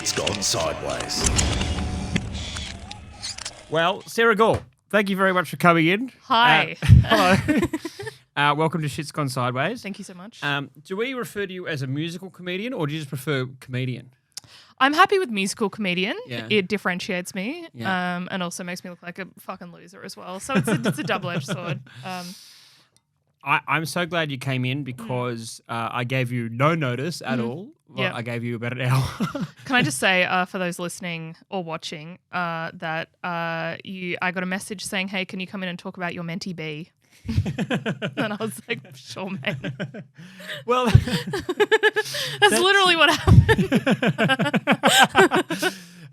Shit's gone sideways. Well, Sarah Gaul, thank you very much for coming in. Hi. Hello. Welcome to Shit's Gone Sideways. Thank you so much. Do we refer to you as a musical comedian or do you just prefer comedian? I'm happy with musical comedian. Yeah. It differentiates me Yeah. and also makes me look like a fucking loser as well. So it's a double-edged sword. I'm so glad you came in because I gave you no notice at all. Well, Yeah. I gave you about an hour. Can I just say for those listening or watching that I got a message saying, hey, can you come in and talk about your mentee B? And I was like, sure, mate. Well, That's literally what happened.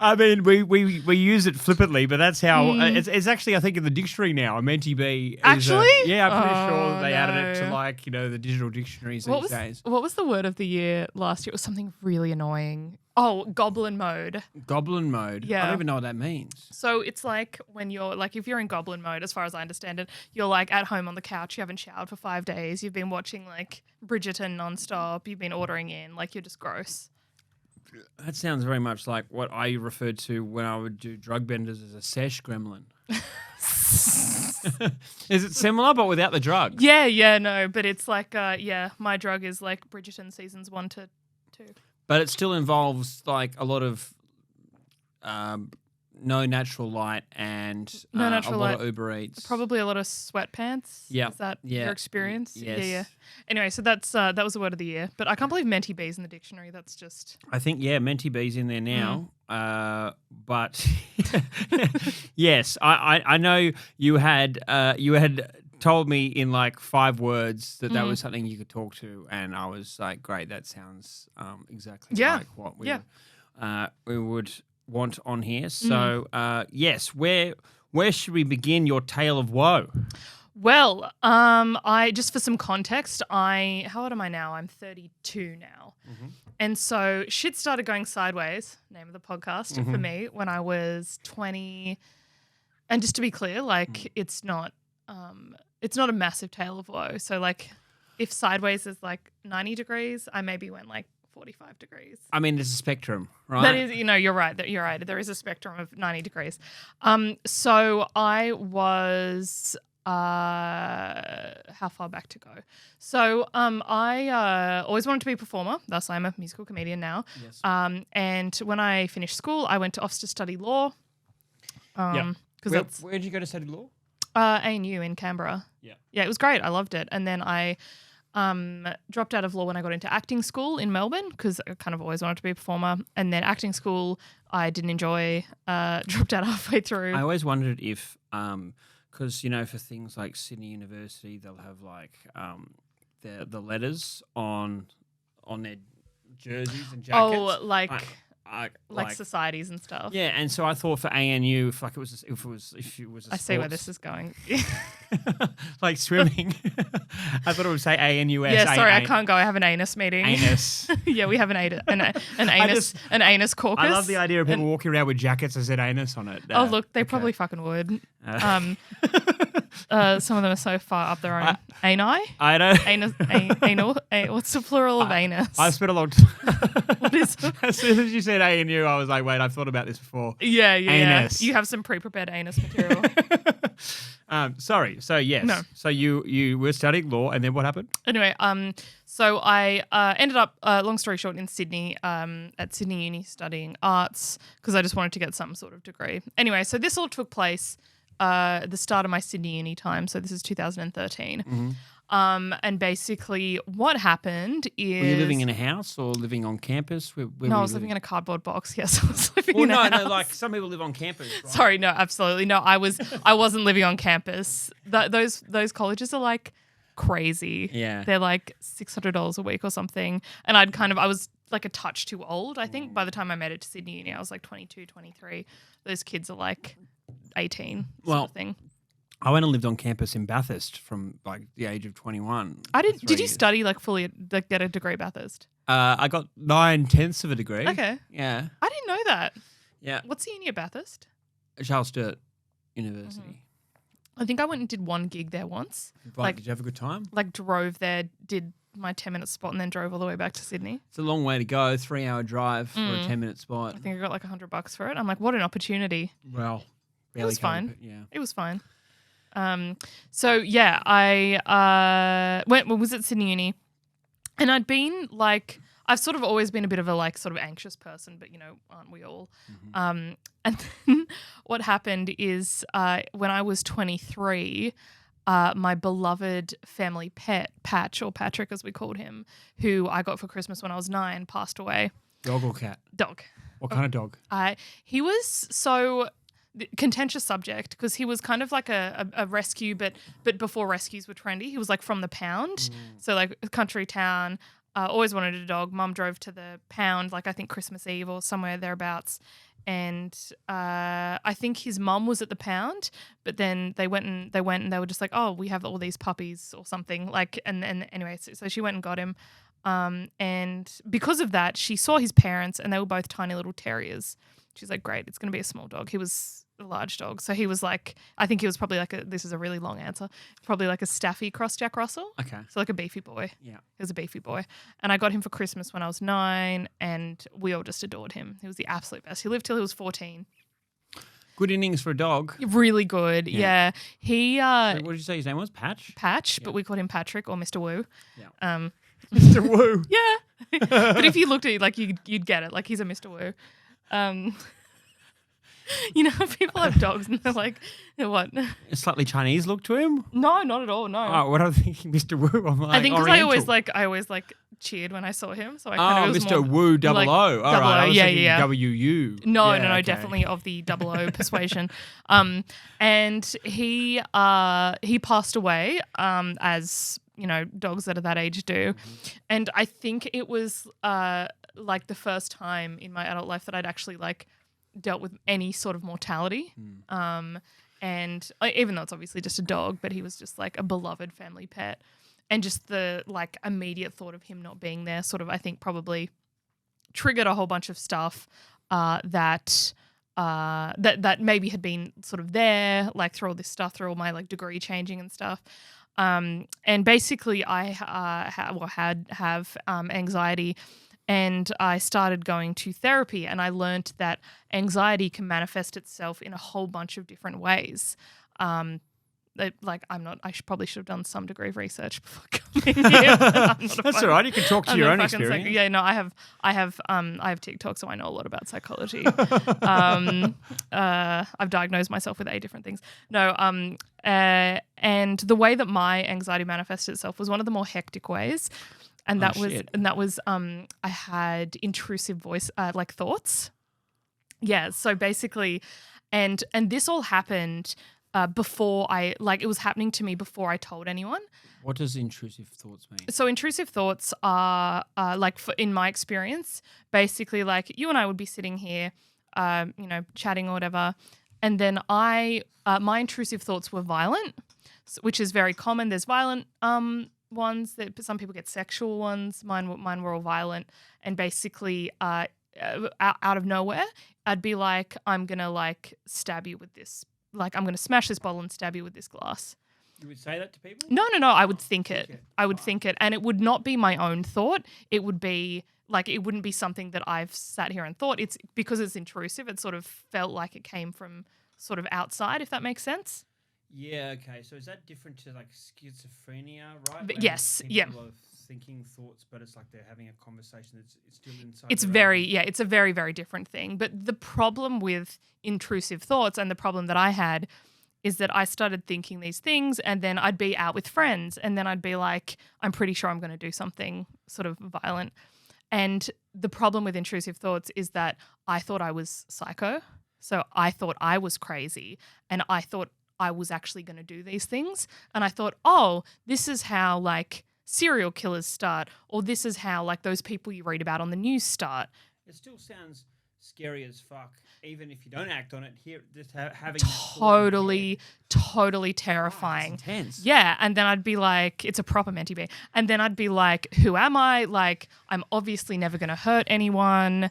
I mean, we use it flippantly, but that's how it's actually. I think in the dictionary now, a mentee B. Actually? Yeah, I'm pretty sure that they added it to no. the digital dictionaries these days. What was the word of the year last year? It was something really annoying. Oh, goblin mode. Goblin mode. Yeah. I don't even know what that means. So it's like when you're like, if you're in goblin mode, as far as I understand it, you're like at home on the couch, you haven't showered for 5 days, you've been watching like Bridgerton nonstop, you've been ordering in, like you're just gross. That sounds very much like what I referred to when I would do drug benders as a sesh gremlin. Is it similar but without the drugs? Yeah, no, but it's like, my drug is like Bridgerton seasons 1 to 2. But it still involves like a lot of no natural light and No natural a lot light. of Uber Eats. Probably a lot of sweatpants. Yeah. Is that Yeah. your experience? Yes. Yeah. Anyway, so that was the word of the year. But I can't believe mentee B's in the dictionary. That's just... I think, mentee B's in there now. But yes, I know you had told me in like 5 words that was something you could talk to, and I was like, great, that sounds exactly like what we would want on here. So yes, where should we begin your tale of woe? Well, I just for some context, how old am I now? I'm 32 now. And so shit started going sideways, name of the podcast, for me when I was 20. And just to be clear, like it's not a massive tale of woe. So like if sideways is like 90 degrees, I maybe went like 45 degrees. I mean, there's a spectrum, right? That is, you're right. You're right. There is a spectrum of 90 degrees. So I was, how far back to go? So I always wanted to be a performer. Thus, I'm a musical comedian now. Yes. And when I finished school, I went to Oxford to study law. Yeah. Because Where did you go to study law? ANU in Canberra. Yeah. Yeah, it was great. I loved it. And then I dropped out of law when I got into acting school in Melbourne because I kind of always wanted to be a performer. And then acting school I didn't enjoy, dropped out halfway through. I always wondered if, because, for things like Sydney University, they'll have like the letters on their jerseys and jackets. Oh, like like societies and stuff. Yeah, and so I thought for ANU, if it was a I see where sports- this is going. like swimming. I thought it would say ANUS. Yeah, sorry, I can't go. I have an anus meeting. Anus. Yeah, we have an anus caucus. I love the idea of people walking around with jackets that said anus on it. Oh, look, they probably fucking would. Some of them are so far up their own. Ani? I don't. Anal? What's the plural of anus? I spent a long time. What is it? As soon as you said ANU, I was like, wait, I've thought about this before. Yeah. Anus. You have some pre-prepared anus material. Sorry. So yes. No. So you were studying law, and then what happened? Anyway, so I ended up, long story short, in Sydney, at Sydney Uni studying arts because I just wanted to get some sort of degree. Anyway, so this all took place at the start of my Sydney Uni time. So this is 2013. And basically what happened is... Were you living in a house or living on campus? Where No, I was living in a cardboard box. Yes, I was living in a house. No, like some people live on campus, right? Sorry, no, absolutely. No, I wasn't living on campus. Those colleges are like crazy. Yeah. They're like $600 a week or something. And I was like a touch too old, I think. By the time I made it to Sydney Uni, I was like 22, 23. Those kids are like 18 sort of thing. I went and lived on campus in Bathurst from like the age of 21. Did you study like fully, like get a degree Bathurst? I got 9/10 of a degree. Okay. Yeah. I didn't know that. Yeah. What's the uni at Bathurst? Charles Sturt University. I think I went and did one gig there once. Right, did you have a good time? Like drove there, did my 10-minute spot and then drove all the way back to Sydney. It's a long way to go, 3-hour drive for a 10-minute spot. I think I got like $100 for it. I'm like, what an opportunity. Well, it was fine. Yeah. It was fine. So yeah, I was at Sydney Uni, and I'd been like, I've sort of always been a bit of a like sort of anxious person, but you know, aren't we all? And then what happened is when I was 23, my beloved family pet, Patch, or Patrick as we called him, who I got for Christmas when I was 9, passed away. Dog or cat? Dog. What kind of dog? He was so contentious subject because he was kind of like a rescue, but before rescues were trendy. He was like from the pound, so like a country town. Always wanted a dog. Mum drove to the pound, like I think Christmas Eve or somewhere thereabouts. And I think his mum was at the pound, but then they went and they were just like, oh, we have all these puppies or something. Like, and anyway, so she went and got him. And because of that, she saw his parents and they were both tiny little terriers. She's like, great, it's going to be a small dog. He was a large dog. So he was like, I think he was probably like this is a really long answer, probably like a Staffy cross Jack Russell. Okay. So like a beefy boy. Yeah. He was a beefy boy. And I got him for Christmas when I was 9 and we all just adored him. He was the absolute best. He lived till he was 14. Good innings for a dog. Really good. Yeah. He So what did you say his name was? Patch? Patch, but we called him Patrick or Mr. Woo. Yeah. Mr. Woo. Yeah. But if you looked at it, like you'd get it. Like he's a Mr. Woo. You know, people have dogs and they're like, what? A slightly Chinese look to him? No, not at all. No. Oh, what am I thinking, Mr. Woo? I'm like, I think because Oriental. I always cheered when I saw him. So I kind of it was Mr. more Woo double like O. All double right, O, I was thinking yeah. W-U. No, Yeah, okay. definitely of the double O persuasion. And he passed away, as you know, dogs that are that age do. And I think it was like the first time in my adult life that I'd actually like dealt with any sort of mortality. And even though it's obviously just a dog, but he was just like a beloved family pet. And just the like immediate thought of him not being there sort of, I think, probably triggered a whole bunch of stuff that maybe had been sort of there, like through all this stuff, through all my like degree changing and stuff. And basically I have anxiety, and I started going to therapy, and I learned that anxiety can manifest itself in a whole bunch of different ways. I probably should have done some degree of research before coming here. That's all right. You can talk to your own experience. Yeah, no, I have TikTok, so I know a lot about psychology. I've diagnosed myself with 8 different things. No, and the way that my anxiety manifested itself was one of the more hectic ways. And that was I had intrusive voice like thoughts. Yeah, so basically and this all happened before it was happening to me before I told anyone. What does intrusive thoughts mean? So intrusive thoughts are in my experience, basically like you and I would be sitting here, chatting or whatever, and then my intrusive thoughts were violent, which is very common. There's violent ones that some people get sexual ones. Mine were all violent, and basically out of nowhere, I'd be like, I'm gonna like stab you with this. Like, I'm going to smash this bottle and stab you with this glass. You would say that to people? No. I would think it. I would think it. And it would not be my own thought. It would be, like, it wouldn't be something that I've sat here and thought. It's because it's intrusive. It sort of felt like it came from sort of outside, if that makes sense. Yeah, okay. So is that different to, like, schizophrenia, right? But yes, yeah. People are thinking thoughts, but it's like they're having a conversation that's still inside. It's a very, very different thing. But the problem with intrusive thoughts, and the problem that I had, is that I started thinking these things, and then I'd be out with friends, and then I'd be like, I'm pretty sure I'm going to do something sort of violent. And the problem with intrusive thoughts is that I thought I was psycho. So I thought I was crazy, and I thought I was actually going to do these things. And I thought, oh, this is how like serial killers start, or this is how like those people you read about on the news start. It still sounds scary as fuck, even if you don't act on it. Here, just having totally terrifying. Oh, it's intense. Yeah, and then I'd be like, it's a proper mentee bear. And then I'd be like, who am I? Like, I'm obviously never going to hurt anyone.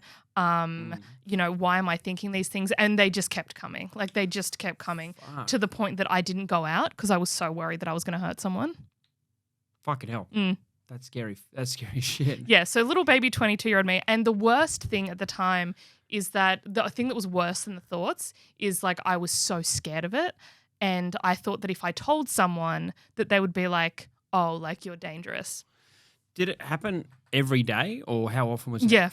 You know, why am I thinking these things? And they just kept coming. Like they just kept coming to the point that I didn't go out because I was so worried that I was going to hurt someone. Fucking hell. That's scary. That's scary shit. Yeah. So little baby 22-year-old me. And the worst thing at the time is that the thing that was worse than the thoughts is like I was so scared of it. And I thought that if I told someone that they would be like, oh, like you're dangerous. Did it happen every day or how often was it? Yeah.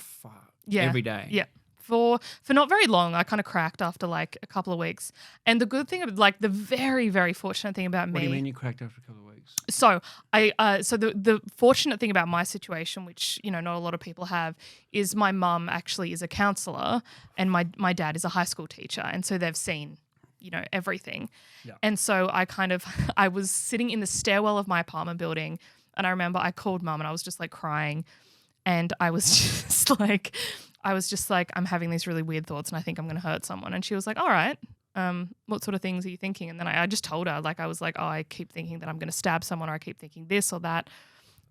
Yeah. Every day? Yeah. For not very long, I kind of cracked after like a couple of weeks. And the good thing, like the very, very fortunate thing about me. What do you mean you cracked after a couple of weeks? So the fortunate thing about my situation, which, you know, not a lot of people have, is my mum actually is a counsellor and my dad is a high school teacher. And so they've seen, you know, everything. Yeah. And so I was sitting in the stairwell of my apartment building and I remember I called mum and I was just like crying and I was just like, I'm having these really weird thoughts and I think I'm going to hurt someone. And she was like, all right, what sort of things are you thinking? And then I just told her, like, I was like, oh, I keep thinking that I'm going to stab someone or I keep thinking this or that.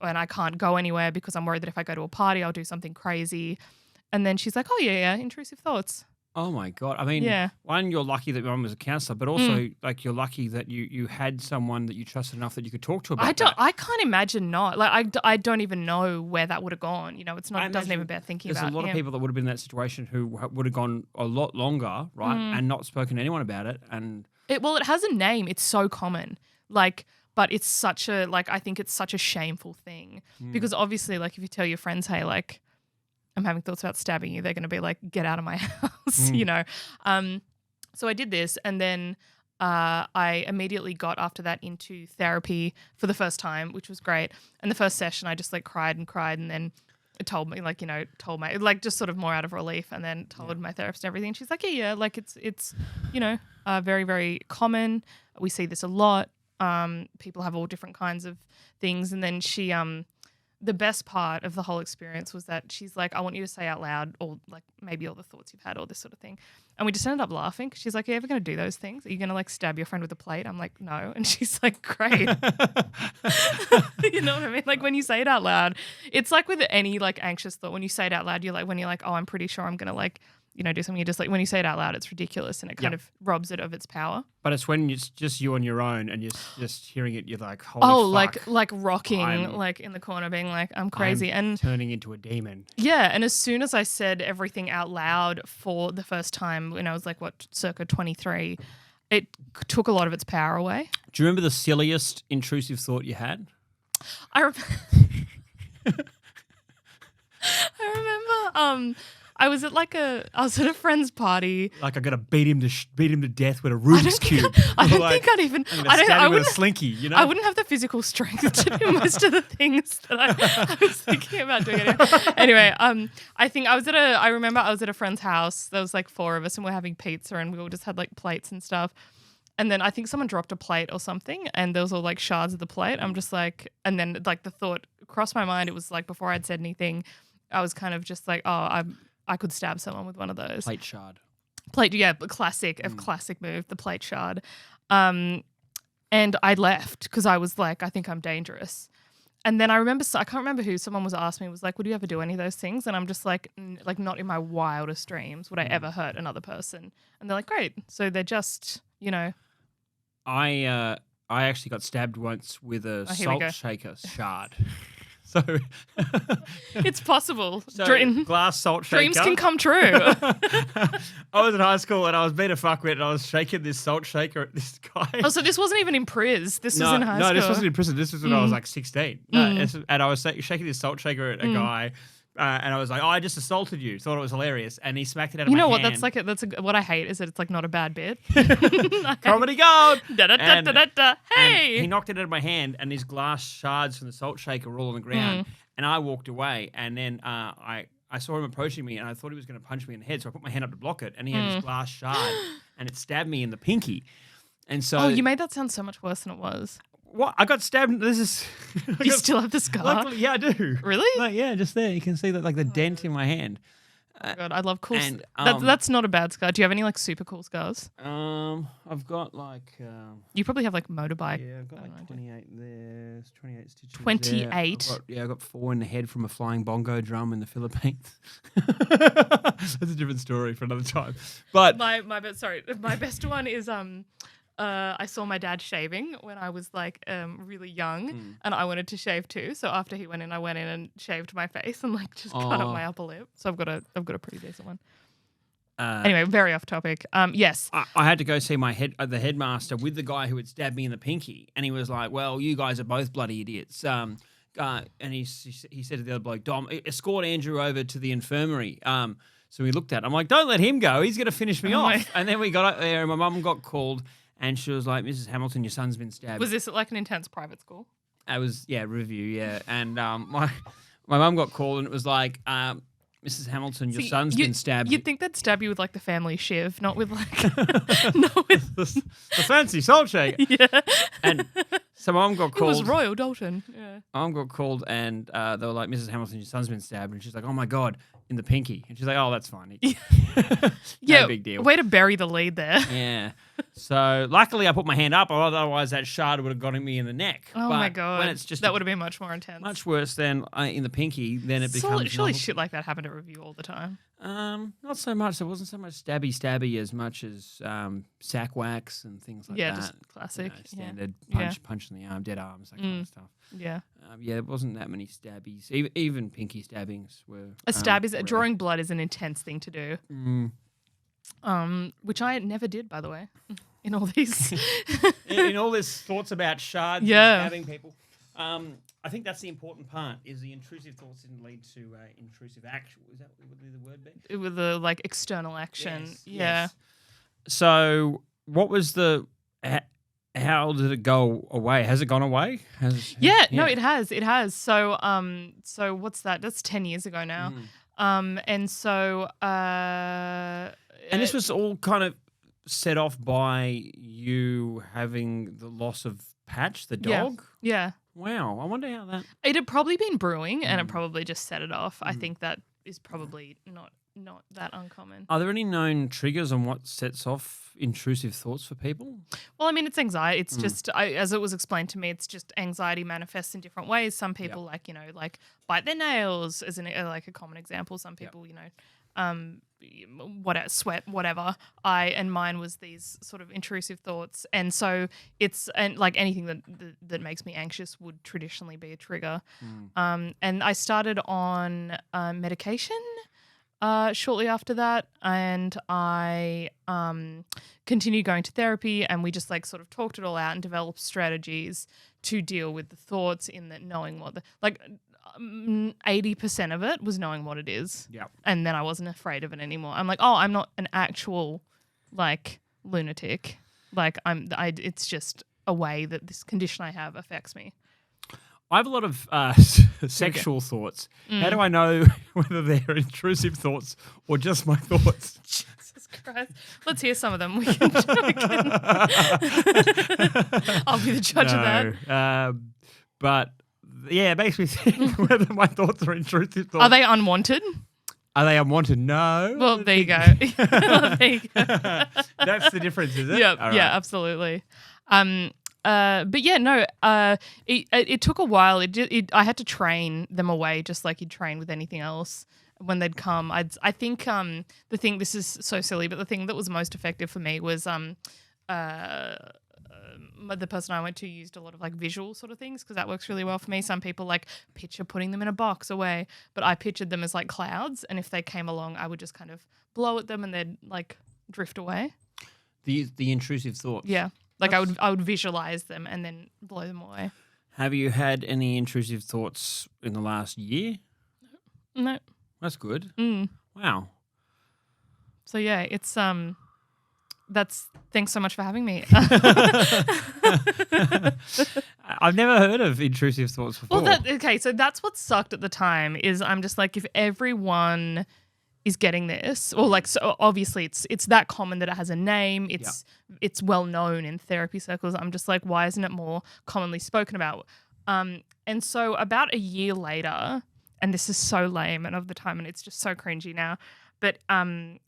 And I can't go anywhere because I'm worried that if I go to a party, I'll do something crazy. And then she's like, oh, yeah, intrusive thoughts. Oh my God. I mean, one, you're lucky that your mum was a counsellor, but also like you're lucky that you had someone that you trusted enough that you could talk to about that. I can't imagine not. Like I don't even know where that would have gone. You know, it doesn't even bear thinking about. There's a lot of people that would have been in that situation who would have gone a lot longer, right, and not spoken to anyone about it. And it has a name. It's so common. Like, but it's such a, like, I think it's such a shameful thing because obviously, like, if you tell your friends, hey, like, I'm having thoughts about stabbing you, they're going to be like, get out of my house, you know. So I did this and then I immediately got after that into therapy for the first time, which was great. And the first session I just like cried and then it told me like, you know, just sort of more out of relief and then told my therapist and everything. And she's like, yeah, like it's you know, very, very common. We see this a lot. People have all different kinds of things. And then she the best part of the whole experience was that she's like, I want you to say out loud or like maybe all the thoughts you've had or this sort of thing. And we just ended up laughing. She's like, are you ever going to do those things? Are you going to like stab your friend with a plate? I'm like, no. And she's like, great. You know what I mean? Like when you say it out loud, it's like with any like anxious thought, when you say it out loud, when you're like, oh, I'm pretty sure I'm going to like, you know, do something. You just like, when you say it out loud, it's ridiculous and it kind of robs it of its power. But it's when it's just you on your own and you're just hearing it, you're like, holy fuck. like rocking, like in the corner being like, I'm crazy. And turning into a demon. Yeah. And as soon as I said everything out loud for the first time when I was like, circa 23, it took a lot of its power away. Do you remember the silliest intrusive thought you had? I remember I was at a friend's party. Like I got to beat him to death with a Rubik's Cube. I don't think I'd even. I wouldn't with a slinky. You know, I wouldn't have the physical strength to do most of the things that I was thinking about doing. Anyway, I remember I was at a friend's house. There was like 4 of us, and we're having pizza, and we all just had like plates and stuff. And then I think someone dropped a plate or something, and there was all like shards of the plate. I'm just like, and then like the thought crossed my mind. It was like before I'd said anything, I was kind of just like, oh, I could stab someone with one of those. Plate shard. Classic move, the plate shard. And I left because I was like, I think I'm dangerous. And then I can't remember who, someone was asking me, was like, would you ever do any of those things? And I'm just like not in my wildest dreams would I ever hurt another person. And they're like, great. So they're just, you know. I actually got stabbed once with a salt shaker shard. So it's possible. Glass salt shaker. Dreams can come true. I was in high school and I was being a fuckwit and I was shaking this salt shaker at this guy. Oh, so this wasn't even in Priz. This was in high school. No, this wasn't in prison. This was when I was like 16. And I was shaking this salt shaker at a guy. And I was like, oh, I just assaulted you. Thought it was hilarious. And he smacked it out of my hand. You know what? What I hate is that it's like not a bad bit. Comedy gold. Hey. And he knocked it out of my hand and these glass shards from the salt shaker were all on the ground. And I walked away. And then I saw him approaching me and I thought he was going to punch me in the head. So I put my hand up to block it. And he had this glass shard and it stabbed me in the pinky. And so. Oh, you made that sound so much worse than it was. What? I got stabbed. You still have the scar? Luckily, yeah, I do. Really? Yeah, just there. You can see that, like the dent in my hand. Oh God, I love cool. And, that's not a bad scar. Do you have any like super cool scars? I've got like You probably have like motorbike. yeah, I've got like 28 there, 28 stitches. 28? I've got 4 in the head from a flying bongo drum in the Philippines. That's a different story for another time. But My best one is I saw my dad shaving when I was like really young, and I wanted to shave too. So after he went in, I went in and shaved my face and like just cut up my upper lip. So I've got a pretty decent one. Anyway, very off topic. Yes, I had to go see the headmaster with the guy who had stabbed me in the pinky, and he was like, "Well, you guys are both bloody idiots." And he said to the other bloke, "Dom, escort Andrew over to the infirmary." So we looked at it. I'm like, "Don't let him go. He's going to finish me off." And then we got up there, and my mum got called. And she was like, "Mrs. Hamilton, your son's been stabbed." Was this at like an intense private school? It was, review, yeah. And my mum got called and it was like, "Mrs. Hamilton, your son's been stabbed." You'd think they'd stab you with like the family shiv, not with like, not with the fancy salt shaker. Yeah. And so my mum got called. It was Royal Dalton. Yeah. My mum got called and they were like, "Mrs. Hamilton, your son's been stabbed." And she's like, "Oh my God, in the pinky." And she's like, "Oh, that's fine." No big deal. Way to bury the lead there. Yeah. So luckily I put my hand up, otherwise that shard would have gotten me in the neck. Oh but my God. when it's just that would have been much more intense. much worse than in the pinky, then it becomes surely shit like that happened at review all the time. Not so much. There wasn't so much stabby as much as sack wax and things like that. Yeah, just classic. Standard punch in the arm, dead arms, that kind of stuff. Yeah. There wasn't that many stabbies. Even pinky stabbings were. A stab is drawing blood is an intense thing to do. Which I never did, by the way, in all these. in all these thoughts about shards and stabbing people. I think that's the important part, is the intrusive thoughts didn't lead to intrusive action. Is that what would the word be? With the like external action. Yes, yeah. Yes. So what was how did it go away? Has it gone away? No, it has. It has. So so what's that? That's 10 years ago now. And so and this was all kind of set off by you having the loss of Patch, the dog? Yeah. Wow. I wonder how that... It had probably been brewing and it probably just set it off. I think that is probably not that uncommon. Are there any known triggers on what sets off intrusive thoughts for people? Well, I mean, it's anxiety. It's just, as it was explained to me, it's just anxiety manifests in different ways. Some people like bite their nails as like a common example. Some people, sweat, whatever. And mine was these sort of intrusive thoughts. And so and like anything that makes me anxious would traditionally be a trigger. And I started on medication shortly after that, and I continued going to therapy, and we just like sort of talked it all out and developed strategies to deal with the thoughts, in that knowing what 80% of it was knowing what it is. Yeah. And then I wasn't afraid of it anymore. I'm like, oh, I'm not an actual like lunatic. Like it's just a way that this condition I have affects me. I have a lot of sexual thoughts. How do I know whether they're intrusive thoughts or just my thoughts? Jesus Christ. Let's hear some of them. We can I'll be the judge of that. But yeah, it makes me think whether my thoughts are intrusive thoughts. Are they unwanted? Are they unwanted? No. Well, there you go. That's the difference, is it? Yeah, yeah, absolutely. But yeah, no. It took a while. I had to train them away, just like you'd train with anything else. When they'd come, I think this is so silly, but the thing that was most effective for me was the person I went to used a lot of like visual sort of things, because that works really well for me. Some people like picture putting them in a box away, but I pictured them as like clouds, and if they came along, I would just kind of blow at them and they'd like drift away. The intrusive thoughts. Yeah. Like I would visualize them and then blow them away. Have you had any intrusive thoughts in the last year? No. That's good. Wow. So yeah, it's thanks so much for having me. I've never heard of intrusive thoughts before. Well, so that's what sucked at the time, is I'm just like, if everyone is getting this, or like, so obviously it's that common that it has a name, it's well known in therapy circles. I'm just like, why isn't it more commonly spoken about? And so about a year later, and this is so lame and of the time, and it's just so cringy now, but on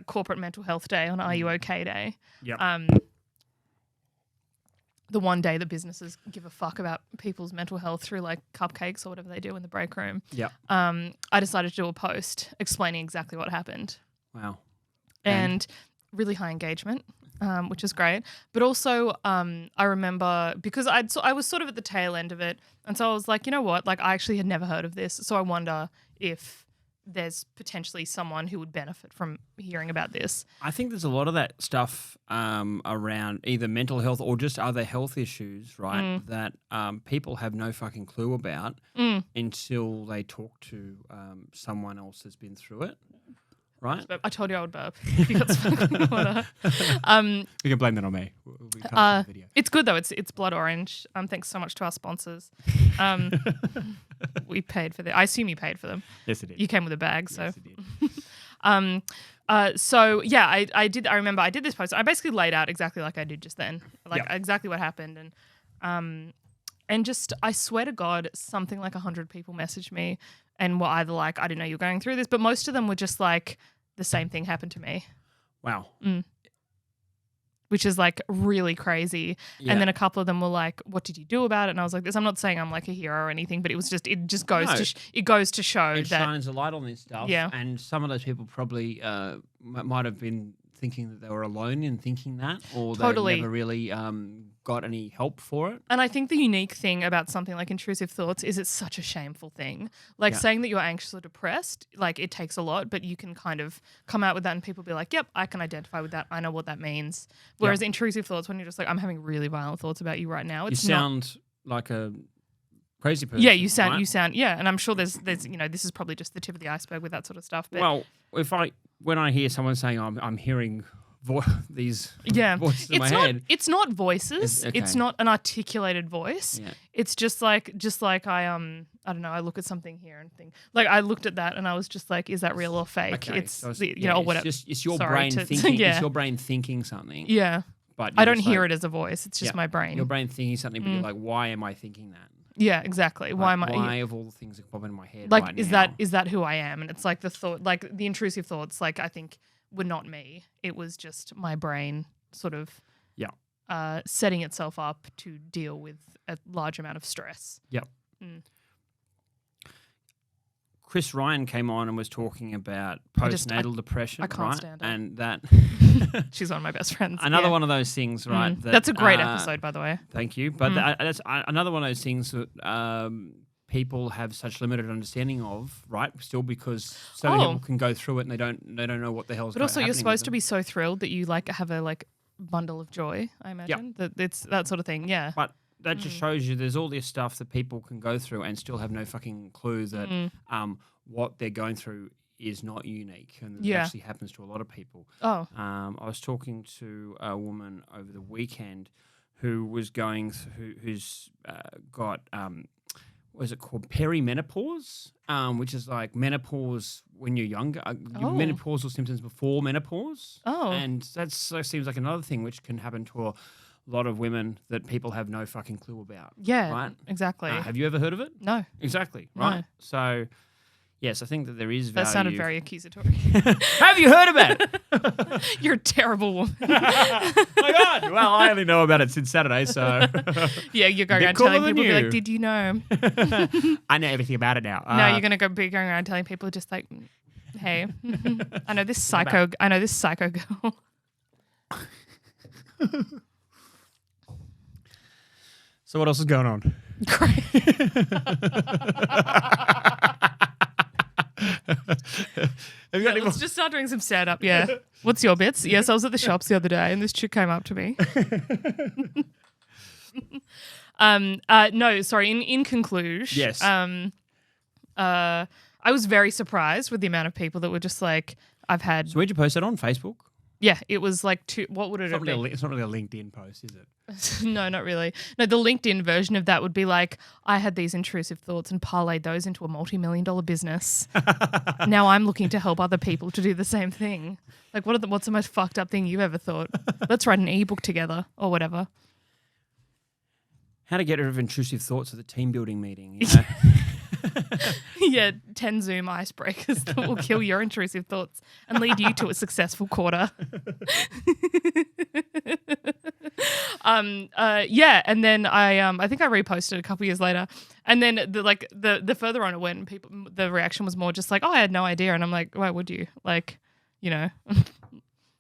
Corporate Mental Health Day, on Are You OK Day, the one day that businesses give a fuck about people's mental health through like cupcakes or whatever they do in the break room. Yeah. I decided to do a post explaining exactly what happened. Wow. And really high engagement, which is great. But also I remember because I was sort of at the tail end of it. And so I was like, you know what? Like I actually had never heard of this. So I wonder if there's potentially someone who would benefit from hearing about this. I think there's a lot of that stuff around either mental health or just other health issues, right, that people have no fucking clue about until they talk to someone else that's been through it, right? I told you I would burp if you got sparkling water. You can blame that on me. We can't see the video. It's good though. It's blood orange. Thanks so much to our sponsors. We paid for them. I assume you paid for them. Yes, it did. You came with a bag, so. Yes, it did. So yeah, I did. I remember I did this post. I basically laid out exactly like I did just then, like exactly what happened, and just I swear to God, something like 100 people messaged me and were either like, I didn't know you were going through this, but most of them were just like, the same thing happened to me. Wow. Which is like really crazy. Yeah. And then a couple of them were like, what did you do about it? And I was like, I'm not saying I'm like a hero or anything, but it goes to show it that shines a light on this stuff. Yeah. And some of those people probably might have been thinking that they were alone in thinking that, or they never really got any help for it. And I think the unique thing about something like intrusive thoughts is it's such a shameful thing. Like saying that you're anxious or depressed, like it takes a lot, but you can kind of come out with that and people be like, yep, I can identify with that. I know what that means. Whereas intrusive thoughts, when you're just like, I'm having really violent thoughts about you right now. You sound like a crazy person. Yeah, you sound, right? And I'm sure there's, this is probably just the tip of the iceberg with that sort of stuff. But well, when I hear someone saying I'm hearing these voices in my head. It's not voices. It's not an articulated voice. Yeah. It's just like I don't know, I look at something here and think like I looked at that and I was just like, is that real or fake? Okay. It's so or whatever. It's your brain thinking. It's your brain thinking something. Yeah. But I don't hear it as a voice. It's just my brain. Your brain thinking something, but you're like, why am I thinking that? Yeah, exactly. Like, why of all the things that pop in my head? Like, right is now? that who I am? And it's like the thought, like the intrusive thoughts, like I think were not me. It was just my brain sort of setting itself up to deal with a large amount of stress. Yep. Chris Ryan came on and was talking about postnatal depression. I can't stand her. And that she's one of my best friends. Another one of those things, right? That's a great episode, by the way. Thank you. But that's another one of those things that people have such limited understanding of, right? Still, because so many people can go through it and they don't know what the hell's. But also, you're supposed to be so thrilled that you like have a bundle of joy. I imagine that it's that sort of thing. Yeah. But that just shows you there's all this stuff that people can go through and still have no fucking clue that what they're going through is not unique and it actually happens to a lot of people. Oh. I was talking to a woman over the weekend who was going who's got what is it called, perimenopause, which is like menopause when you're younger, menopausal symptoms before menopause. Oh. And that seems like another thing which can happen to a lot of women that people have no fucking clue about. Yeah, right? Exactly. Have you ever heard of it? No. Exactly, No. right? So, yes, I think that there is value. That sounded very accusatory. Have you heard about it? You're a terrible woman. My God. Well, I only know about it since Saturday, so. Yeah, you're going around telling people, be like, did you know? I know everything about it now. No, you're going to be going around telling people just like, hey, I know this psycho girl. So what else is going on? Great. Let's just start doing some stand-up, yeah. What's your bits? Yes, I was at the shops the other day and this chick came up to me. No, sorry, in conclusion. Yes. I was very surprised with the amount of people that were just like, I've had... So where'd you post it on? Facebook? Yeah, it was like what would it have been? It's not really a LinkedIn post, is it? No, not really. No, the LinkedIn version of that would be like, I had these intrusive thoughts and parlayed those into a multi-million-dollar business. Now I'm looking to help other people to do the same thing. Like, what's the most fucked up thing you ever thought? Let's write an ebook together or whatever. How to get rid of intrusive thoughts at the team building meeting. You know? Yeah, 10 Zoom icebreakers that will kill your intrusive thoughts and lead you to a successful quarter. Yeah, and then I think I reposted a couple years later, and then the further on it went, the reaction was more just like, oh, I had no idea, and I'm like, why would you? Like, you know,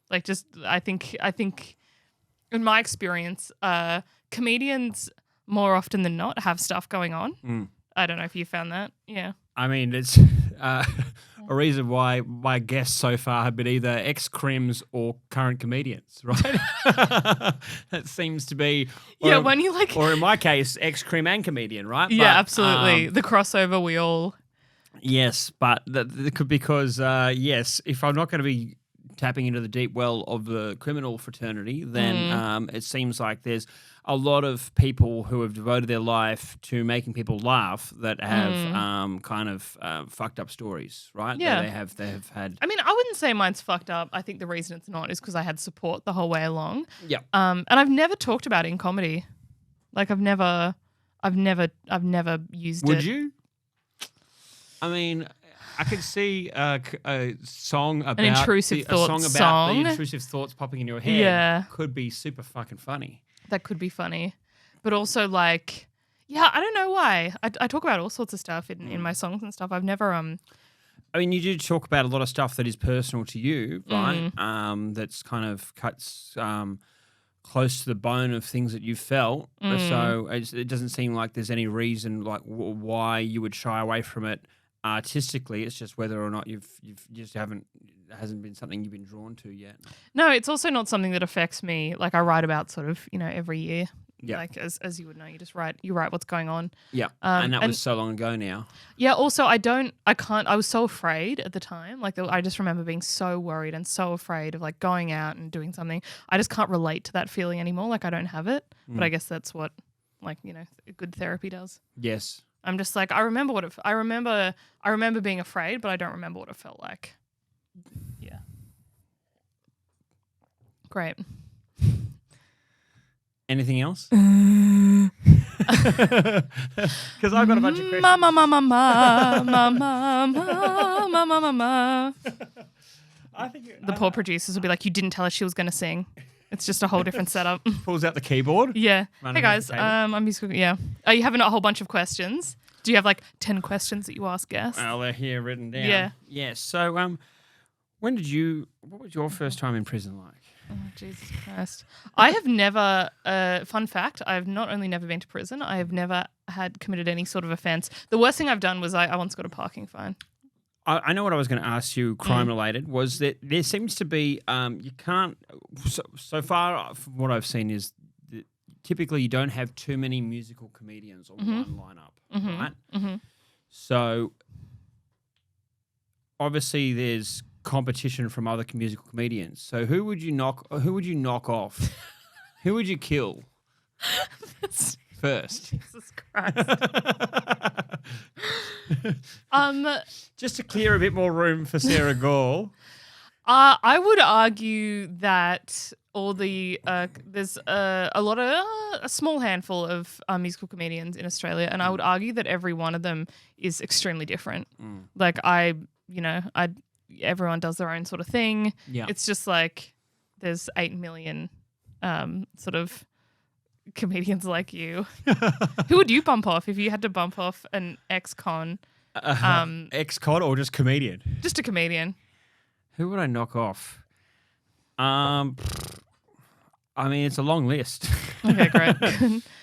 like just I think in my experience, comedians more often than not have stuff going on. I don't know if you found that. Yeah. I mean, it's a reason why my guests so far have been either ex-crims or current comedians, right? That seems to be... when you like... Or in my case, ex-crim and comedian, right? Yeah, absolutely. The crossover we all... Yes, but because, yes, if I'm not going to be tapping into the deep well of the criminal fraternity, then it seems like there's a lot of people who have devoted their life to making people laugh that have kind of fucked up stories, right? Yeah. They have had... I mean, I wouldn't say mine's fucked up. I think the reason it's not is because I had support the whole way along. Yeah. And I've never talked about it in comedy. Like I've never used it. Would you? I mean, I could see a song about intrusive thoughts the intrusive thoughts popping in your head. Yeah, could be super fucking funny. That could be funny, but also like, yeah, I don't know why. I talk about all sorts of stuff in my songs and stuff. I've never I mean, you do talk about a lot of stuff that is personal to you, right? That's kind of cuts close to the bone of things that you felt. So it doesn't seem like there's any reason like why you would shy away from it. Artistically, it's just whether or not you've just hasn't been something you've been drawn to yet. No, it's also not something that affects me. Like I write about sort of, every year. Yeah. Like as you would know, you write what's going on. Yeah. And that was so long ago now. Yeah. Also, I was so afraid at the time. Like I just remember being so worried and so afraid of like going out and doing something. I just can't relate to that feeling anymore. Like I don't have it. But I guess that's what good therapy does. Yes. I'm just like, I remember being afraid, but I don't remember what it felt like. Yeah. Great. Anything else? Because I've got a bunch of questions. I think the poor producers will be like, you didn't tell us she was going to sing. It's just a whole different setup. Pulls out the keyboard. Yeah. Hey guys, I'm musical. Yeah. Are you having a whole bunch of questions? Do you have like 10 questions that you ask guests? Oh, they're here written down. Yeah. Yeah. So, what was your first time in prison like? Oh, Jesus Christ. I have never, fun fact, I've not only never been to prison, I have never committed any sort of offense. The worst thing I've done was I once got a parking fine. I know what I was going to ask you, crime-related, was that there seems to be, you can't, so far from what I've seen is that typically you don't have too many musical comedians on one lineup, right? Mm-hmm. So obviously there's competition from other musical comedians. So who would you knock off? Who would you kill first? Jesus Christ. Just to clear a bit more room for Sarah Gaul. I would argue that there's a small handful of musical comedians in Australia, and I would argue that every one of them is extremely different. Like everyone does their own sort of thing. Yeah. It's just like there's 8 million sort of comedians like you. Who would you bump off if you had to bump off an ex-con? Ex-con or just comedian? Just a comedian. Who would I knock off? I mean, it's a long list. Okay, great.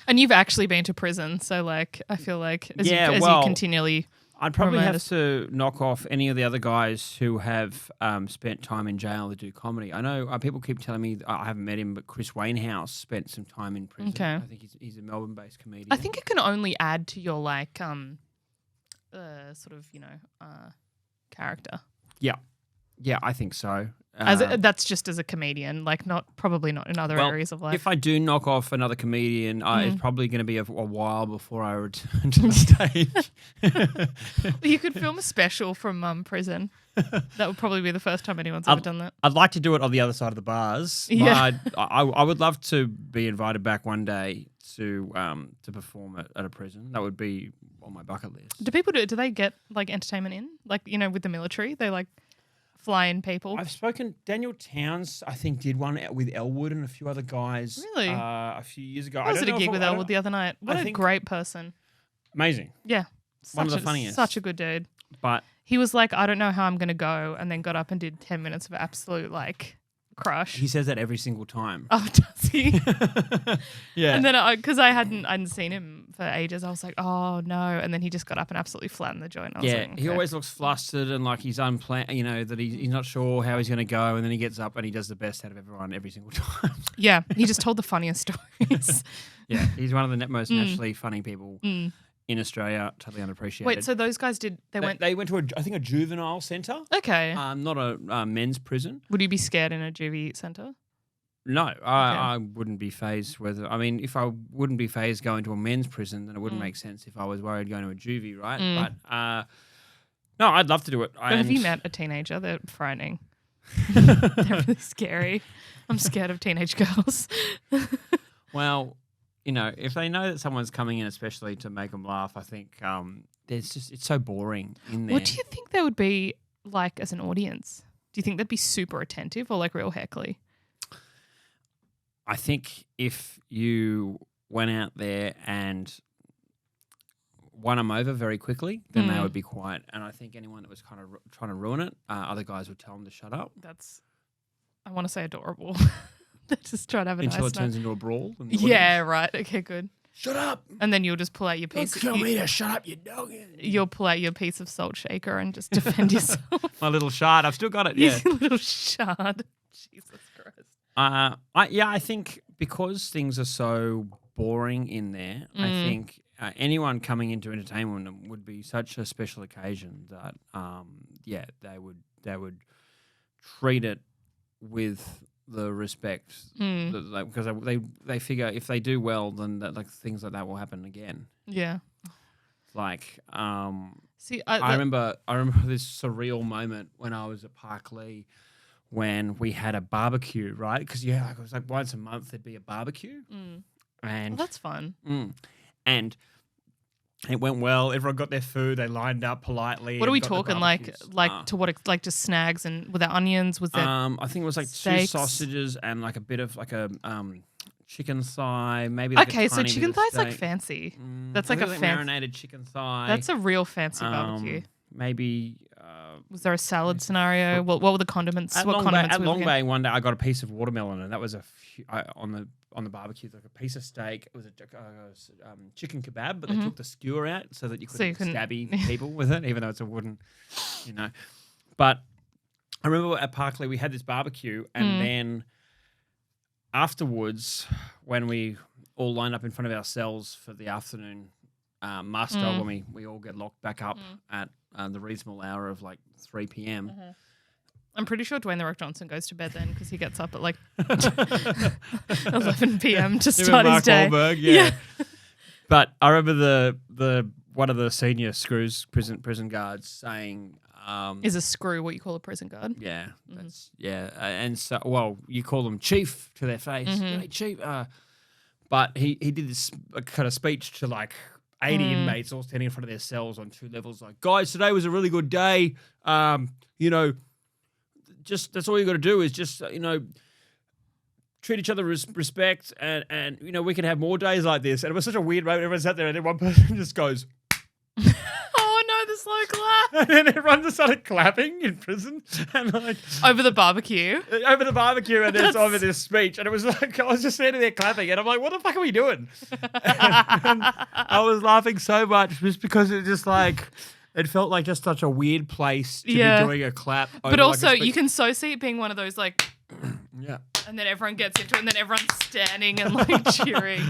And you've actually been to prison, so like I feel like as you continually... I'd probably have to knock off any of the other guys who have spent time in jail to do comedy. I know people keep telling me, I haven't met him, but Chris Wainhouse spent some time in prison. Okay. I think he's a Melbourne-based comedian. I think it can only add to your like character. Yeah, I think so. That's just as a comedian, like probably not in other areas of life. If I do knock off another comedian, it's probably going to be a while before I return to the stage. You could film a special from prison. That would probably be the first time anyone's ever done that. I'd like to do it on the other side of the bars. Yeah. I would love to be invited back one day to perform at a prison. That would be on my bucket list. Do they get like entertainment in? Like, you know, with the military, they like fly in people? I've spoken, Daniel Towns, I think, did one with Elwood and a few other guys. Really? A few years ago. I was at a gig with Elwood the other night. What a great person. Amazing. Yeah. One of the funniest. Such a good dude. But he was like, I don't know how I'm going to go, and then got up and did 10 minutes of absolute like crush. he says that every single time. Oh, does he? Yeah. And then because I hadn't seen him for ages, I was like, oh no. And then he just got up and absolutely flattened the joint. I was like, okay. He always looks flustered and like he's unplanned, you know, that he's not sure how he's going to go. And then he gets up and he does the best out of everyone every single time. Yeah, he just told the funniest stories. Yeah, he's one of the most naturally funny people in Australia, totally unappreciated. Wait, so those guys they went to I think a juvenile centre. Okay. Not a men's prison. Would you be scared in a juvie centre? No, I wouldn't be phased if I wouldn't be phased going to a men's prison, then it wouldn't make sense if I was worried going to a juvie, right? But no, I'd love to do it. But have you met a teenager? They're frightening. They're really scary. I'm scared of teenage girls. Well, you know, if they know that someone's coming in especially to make them laugh, I think it's so boring in there. What do you think they would be like as an audience? Do you think they'd be super attentive or like real heckly? I think if you went out there and won them over very quickly, then they would be quiet. And I think anyone that was kind of trying to ruin it, other guys would tell them to shut up. I want to say adorable. They just try to have a until nice it turns into a brawl. Yeah, right. Okay, good. Shut up. And then you'll just pull out your piece. Don't tell me to shut up, you dog. You'll pull out your piece of salt shaker and just defend yourself. My little shard. I've still got it. Yeah. Your little shard. Jesus Christ. I think because things are so boring in there, I think anyone coming into entertainment would be such a special occasion that, they would treat it with the respect because they figure if they do well, then things like that will happen again. Yeah. Like, see, I remember this surreal moment when I was at Parklea when we had a barbecue, right? Because it was like once a month there'd be a barbecue, and that's fun. And it went well. Everyone got their food. They lined up politely. What are we talking like to what like just snags and with the onions? Was there? I think it was like steaks? 2 sausages and like a bit of like a chicken thigh, maybe. Like okay, so chicken thigh's like fancy. That's like a marinated chicken thigh. That's a real fancy barbecue. Maybe. Was there a salad scenario? What were the condiments? At what condiments? At Long Bay one day, I got a piece of watermelon, and that was on the barbecue, like a piece of steak. It was a chicken kebab, but they took the skewer out so that you couldn't stabby people with it, even though it's a wooden, you know. But I remember at Parklea we had this barbecue, and then afterwards, when we all lined up in front of our cells for the afternoon muster, when we all get locked back up at the reasonable hour of like 3 p.m. I'm pretty sure Dwayne The Rock Johnson goes to bed then because he gets up at like 11 p.m. to start his day. Wahlberg, yeah. But I remember the one of the senior prison guards saying, "Is a screw what you call a prison guard?" Yeah, that's and so you call them chief to their face, hey, chief. But he did this kind of speech to like 80 inmates all standing in front of their cells on 2 levels, like, guys, today was a really good day. You know. Just that's all you got to do is just treat each other with respect, and you know we can have more days like this. And it was such a weird moment. Everyone sat there, and then one person just goes, "Oh no, the slow clap!" And then everyone just started clapping in prison, and like over the barbecue, and there's over this speech, and it was like I was just standing there clapping, and I'm like, "What the fuck are we doing?" and I was laughing so much just because it just like. It felt like just such a weird place to be doing a clap. But also, you can so see it being one of those like, yeah. And then everyone gets into it, and then everyone's standing and like cheering.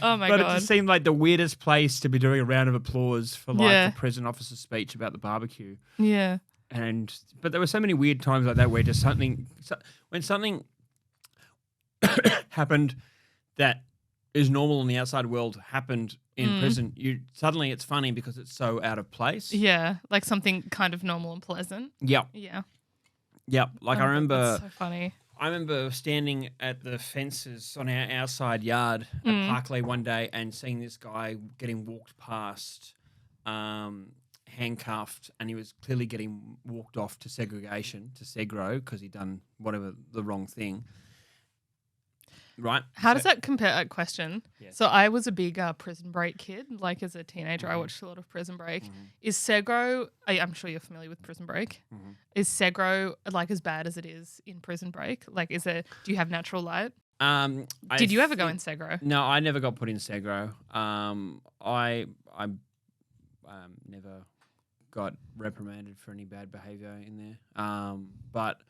Oh my god! But it just seemed like the weirdest place to be doing a round of applause for like a prison officer's speech about the barbecue. Yeah. But there were so many weird times like that where just when something happened that is normal in the outside world happened in prison, suddenly it's funny because it's so out of place. Yeah, like something kind of normal and pleasant. Yep. Yeah. Yep. Like I remember. That's so funny. I remember standing at the fences on our outside yard at Parklea one day and seeing this guy getting walked past handcuffed, and he was clearly getting walked off to segregation, to Segro, because he'd done whatever the wrong thing. Right. How does that compare? Question. Yes. So I was a big Prison Break kid. Like as a teenager, I watched a lot of Prison Break. Is Segro? I'm sure you're familiar with Prison Break. Is Segro like as bad as it is in Prison Break? Like, is there? Do you have natural light? Did you ever go in Segro? No, I never got put in Segro. I never got reprimanded for any bad behaviour in there. But.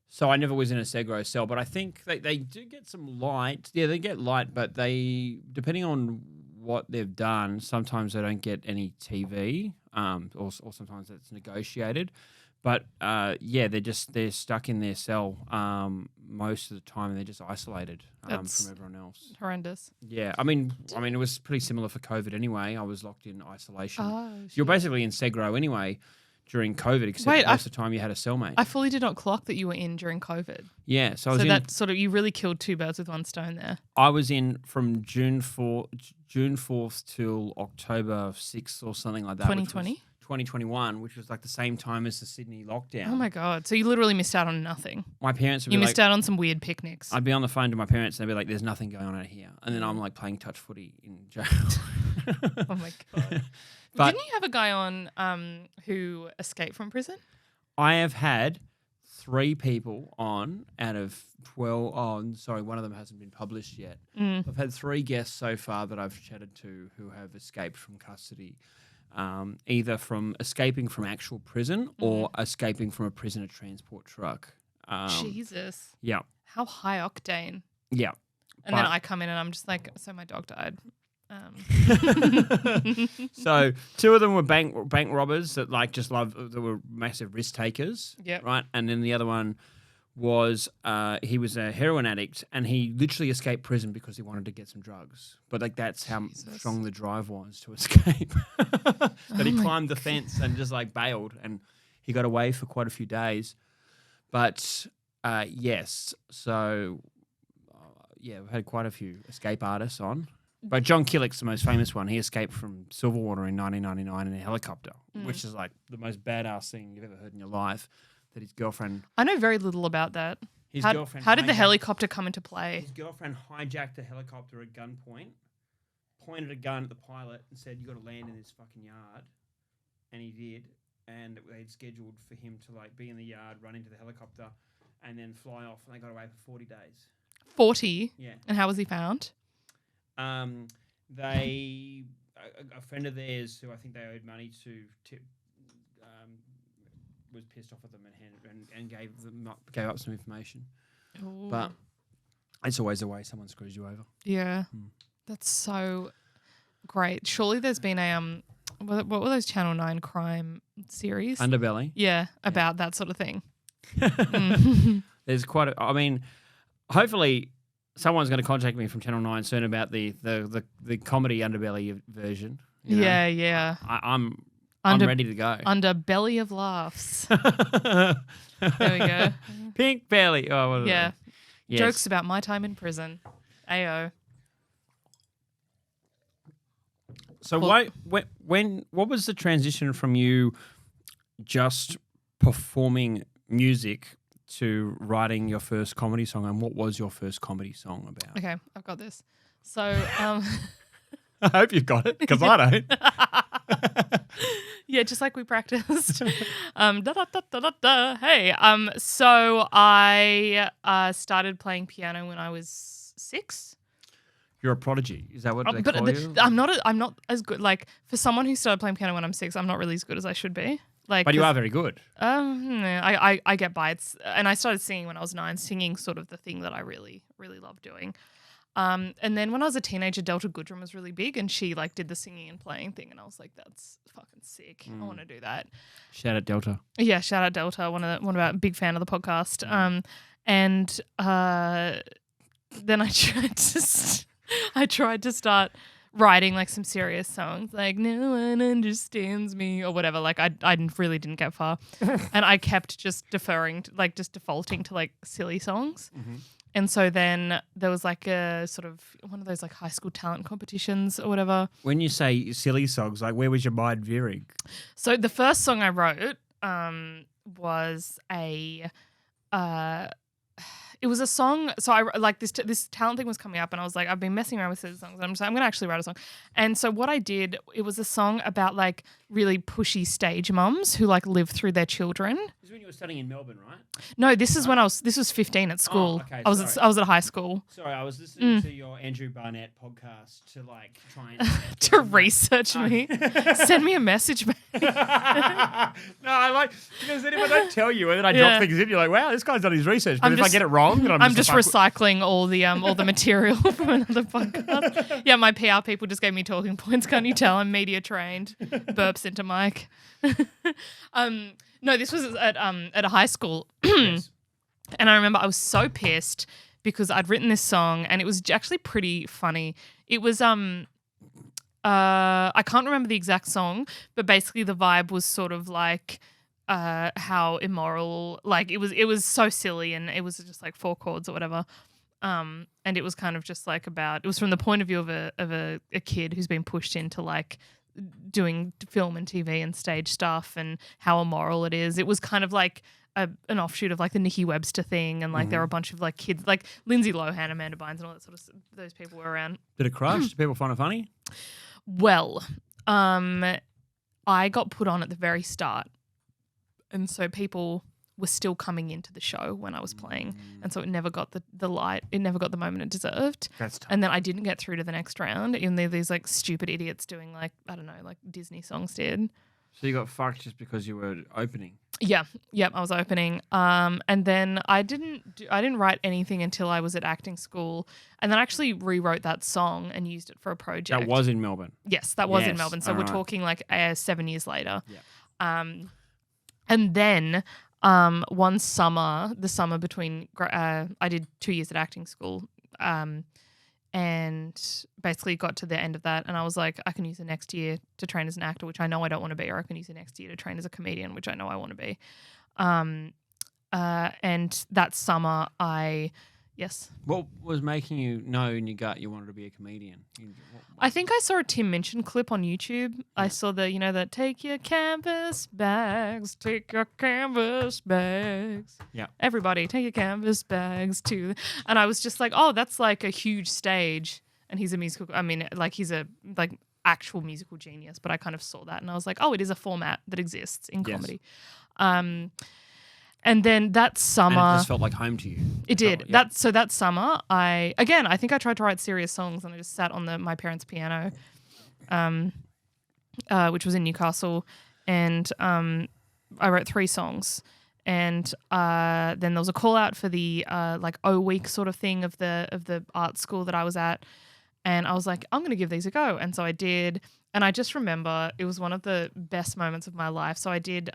So I never was in a Segro cell, but I think they do get some light. Yeah, they get light, but they, depending on what they've done, sometimes they don't get any TV, or sometimes it's negotiated. But they're stuck in their cell most of the time, and they're just isolated from everyone else. Horrendous. Yeah, I mean, it was pretty similar for COVID anyway. I was locked in isolation. Oh, you're basically in Segro anyway. During COVID, except most of the time you had a cellmate. I fully did not clock that you were in during COVID. Yeah, so I was so that sort of, you really killed two birds with one stone there. I was in from June 4th till October 6th or something like that. 2020? 2021, which was like the same time as the Sydney lockdown. Oh my God. So you literally missed out on nothing. My parents would You be missed out on some weird picnics. I'd be on the phone to my parents and they'd be like, there's nothing going on out here. And then I'm like playing touch footy in jail. Oh my God. But didn't you have a guy on who escaped from prison? I have had 3 people on out of 12. Oh, sorry, one of them hasn't been published yet. I've had 3 guests so far that I've chatted to who have escaped from custody, either from escaping from actual prison or escaping from a prisoner transport truck. Jesus. Yeah. How high octane. Yeah. And then I come in and I'm just like, so my dog died. So 2 of them were bank robbers that that were massive risk takers. Yeah. Right. And then the other one was he was a heroin addict and he literally escaped prison because he wanted to get some drugs. But like that's how strong the drive was to escape. That he climbed the fence and just like bailed, and he got away for quite a few days. But yes, so we've had quite a few escape artists on. But John Killick's the most famous one. He escaped from Silverwater in 1999 in a helicopter, which is like the most badass thing you've ever heard in your life. That his girlfriend... I know very little about that. How did the helicopter come into play? His girlfriend hijacked a helicopter at gunpoint, pointed a gun at the pilot and said, you got to land in this fucking yard. And he did. And they'd scheduled for him to like be in the yard, run into the helicopter, and then fly off. And they got away for 40 days. 40? Yeah. And how was he found? A friend of theirs who I think they owed money to was pissed off at them and gave up some information. Ooh. But it's always a way someone screws you over. Yeah, that's so great. Surely there's been a what were those Channel 9 crime series? Underbelly. Yeah, about that sort of thing. There's quite a. I mean, hopefully. Someone's going to contact me from Channel 9 soon about the comedy Underbelly version. You know? Yeah. I'm ready to go. Underbelly of laughs. There we go. Pink belly. Oh, yeah. Yes. Jokes about my time in prison. Ayo. So what was the transition from you just performing music to writing your first comedy song, and what was your first comedy song about? Okay, I've got this. So, I hope you've got it, because I don't. Yeah, just like we practiced. Hey, so I started playing piano when I was 6. You're a prodigy. Is that what they call you? I'm not as good. Like, for someone who started playing piano when I'm 6, I'm not really as good as I should be. Like, but you are very good. I get by. And I started singing when I was 9. Singing sort of the thing that I really, really love doing. And then when I was a teenager, Delta Goodrum was really big, and she like did the singing and playing thing, and I was like, "That's fucking sick. I want to do that." Shout out Delta. Yeah, shout out Delta. One of our big fan of the podcast. And then I tried to start writing like some serious songs, like no one understands me or whatever. Like I really didn't get far, and I kept just defaulting to like silly songs. Mm-hmm. And so then there was like a sort of one of those like high school talent competitions or whatever. When you say silly songs, like where was your mind veering? So the first song I wrote was it was a song. So I like this talent thing was coming up, and I was like, I've been messing around with these songs. And I'm just like, I'm gonna actually write a song. And so what I did, it was a song about like really pushy stage mums who like live through their children. This is when you were studying in Melbourne, right? No, this is when this was 15 at school. Oh, okay, I was at high school. Sorry, I was listening to your Andrew Barnett podcast to like try and To research me. Send me a message, mate. No, I like because then if I don't tell you and then I drop things in, you're like, wow, this guy's done his research. But if I get it wrong, then I'm just recycling all the material from another podcast. Yeah, my PR people just gave me talking points. Can't you tell I'm media trained? Burps into mic. No, this was at a high school, Yes. and I remember I was so pissed because I'd written this song and it was actually pretty funny. It was I can't remember the exact song, but basically the vibe was sort of like how immoral, like it was so silly, and it was just like 4 chords or whatever. And it was kind of just like it was from the point of view of a kid who's been pushed into like doing film and TV and stage stuff and how immoral it is. It was kind of like an offshoot of like the Nikki Webster thing, and like there were a bunch of like kids like Lindsay Lohan, Amanda Bynes, and all that sort of those people were around. Did it crush? Did people find it funny? Well, I got put on at the very start, and so people were still coming into the show when I was playing, and so it never got the light. It never got the moment it deserved. That's tough. And then I didn't get through to the next round, even though these like stupid idiots doing like, I don't know, like Disney songs did. So you got fucked just because you were opening. Yeah, I was opening. And then I didn't write anything until I was at acting school, and then I actually rewrote that song and used it for a project. That was in Melbourne. Yes, that was in Yes, Melbourne. So we're alright. talking like 7 years later. Yeah. And then one summer, the summer between, I did 2 years at acting school, and basically got to the end of that, and I was like, I can use the next year to train as an actor, which I know I don't want to be, or I can use the next year to train as a comedian, which I know I want to be. And that summer, yes. What was making you know in your gut you wanted to be a comedian? I think I saw a Tim Minchin clip on YouTube. I saw the take your canvas bags, Yeah. Everybody take your canvas bags too. And I was just like, oh, that's like a huge stage. And he's a musical, I mean, like he's a like actual musical genius, but I kind of saw that and I was like, oh, it is a format that exists in comedy. And then that summer, And it just felt like home to you. it did. That summer, I think I tried to write serious songs, and I just sat on my parents' piano, which was in Newcastle, and I wrote 3 songs. And then there was a call out for the like week sort of thing of the art school that I was at, and I was like, I'm gonna give these a go, and so I did. And I just remember it was one of the best moments of my life. So I did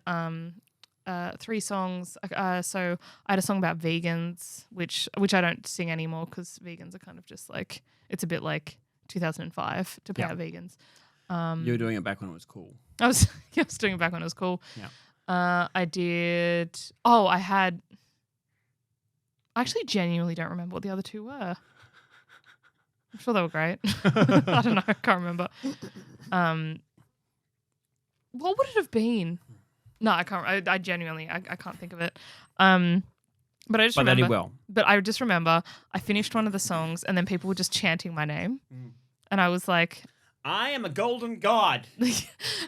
3 songs. So I had a song about vegans, which I don't sing anymore because vegans are kind of just like, it's a bit like 2005 to put out vegans. You were doing it back when it was cool. I was doing it back when it was cool. Yeah. I did. Oh, I actually genuinely don't remember what the other 2 were. I'm sure they were great. I don't know. I can't remember. What would it have been? No, I can't. I genuinely, I can't think of it. But I just remember. They did well. But I just remember I finished one of the songs, and then people were just chanting my name, and I was like, I am a golden god. no,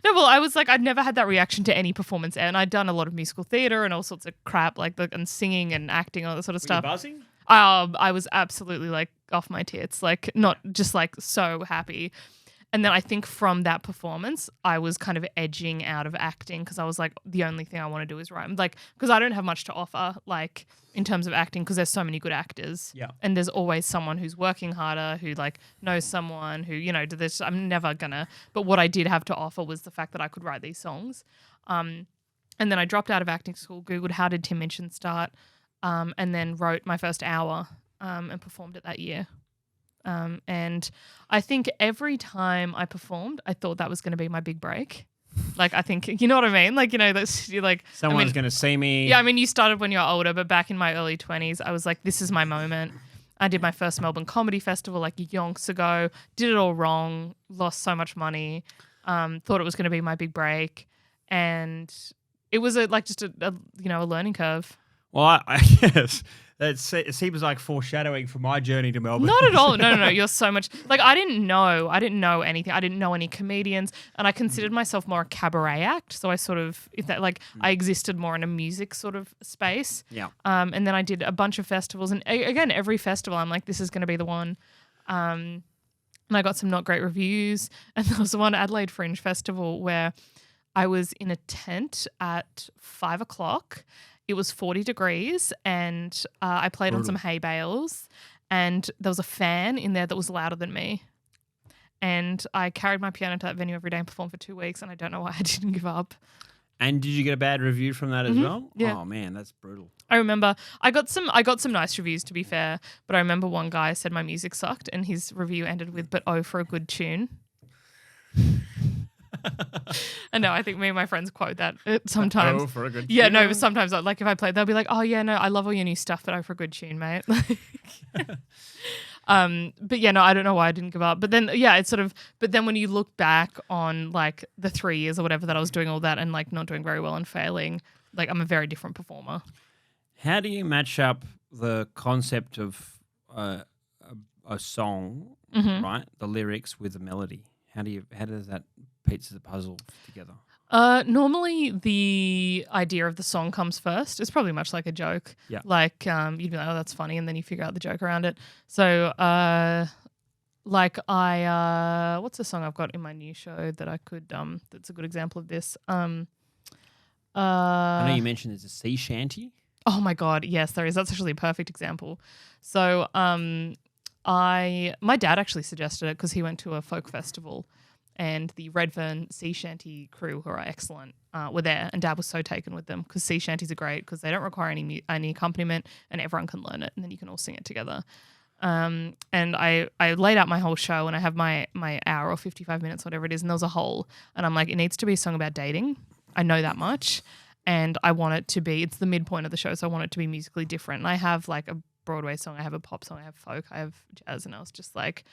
well, I was like, I'd never had that reaction to any performance, and I'd done a lot of musical theatre and all sorts of crap, like and singing and acting, all that sort of stuff. Were you buzzing? I was absolutely like off my tits, like not just like so happy. And then I think from that performance, I was kind of edging out of acting because I was like, the only thing I want to do is write. Like, because I don't have much to offer, like in terms of acting, because there's so many good actors. Yeah. And there's always someone who's working harder, who like knows someone who, you know, I'm never gonna. But what I did have to offer was the fact that I could write these songs. And then I dropped out of acting school, Googled how did Tim Minchin start, and then wrote my first hour and performed it that year. And I think every time I performed, I thought that was going to be my big break. Like, I think, you know what I mean? Like, you know, that's you're like, Someone's going to see me. Yeah, I mean, you started when you're older, but back in my early 20s, I was like, this is my moment. I did my first Melbourne Comedy Festival like yonks ago, did it all wrong, lost so much money, thought it was going to be my big break. And it was just a learning curve. Well, I guess it seems like foreshadowing for my journey to Melbourne. Not at all. No. You're so much like I didn't know anything. I didn't know any comedians, and I considered myself more a cabaret act. So I sort of I existed more in a music sort of space. Yeah. And then I did a bunch of festivals, and again, every festival, I'm like, this is going to be the one. And I got some not great reviews. And there was one Adelaide Fringe Festival where I was in a tent at 5:00. It was 40 degrees and I played on some hay bales and there was a fan in there that was louder than me. And I carried my piano to that venue every day and performed for 2 weeks, and I don't know why I didn't give up. And did you get a bad review from that as well? Yeah. Oh man, that's brutal. I remember I got some nice reviews, to be fair, but I remember one guy said my music sucked and his review ended with, "But oh, for a good tune." And no, I think me and my friends quote that sometimes. Oh, for a good tune. Yeah, no, but sometimes like if I play, they'll be like, "Oh yeah, no, I love all your new stuff, but oh, for a good tune, mate." But yeah, no, I don't know why I didn't give up. But then but then when you look back on like the 3 years or whatever that I was doing all that and like not doing very well and failing, like I'm a very different performer. How do you match up the concept of a song, right? The lyrics with the melody. How does that piece of the puzzle together? Normally the idea of the song comes first. It's probably much like a joke. Yeah. Like you'd be like, "Oh, that's funny," and then you figure out the joke around it. So what's the song I've got in my new show that I could that's a good example of this. I know you mentioned there's a sea shanty. Oh my God, yes, there is. That's actually a perfect example. So my dad actually suggested it because he went to a folk festival and the Redfern sea shanty crew, who are excellent, were there, and Dad was so taken with them because sea shanties are great because they don't require any accompaniment and everyone can learn it and then you can all sing it together. And I laid out my whole show and I have my hour or 55 minutes, whatever it is, and there was a hole and I'm like, it needs to be a song about dating. I know that much. And I want it to be, it's the midpoint of the show, so I want it to be musically different. And I have like a Broadway song, I have a pop song, I have folk, I have jazz, and I was just like,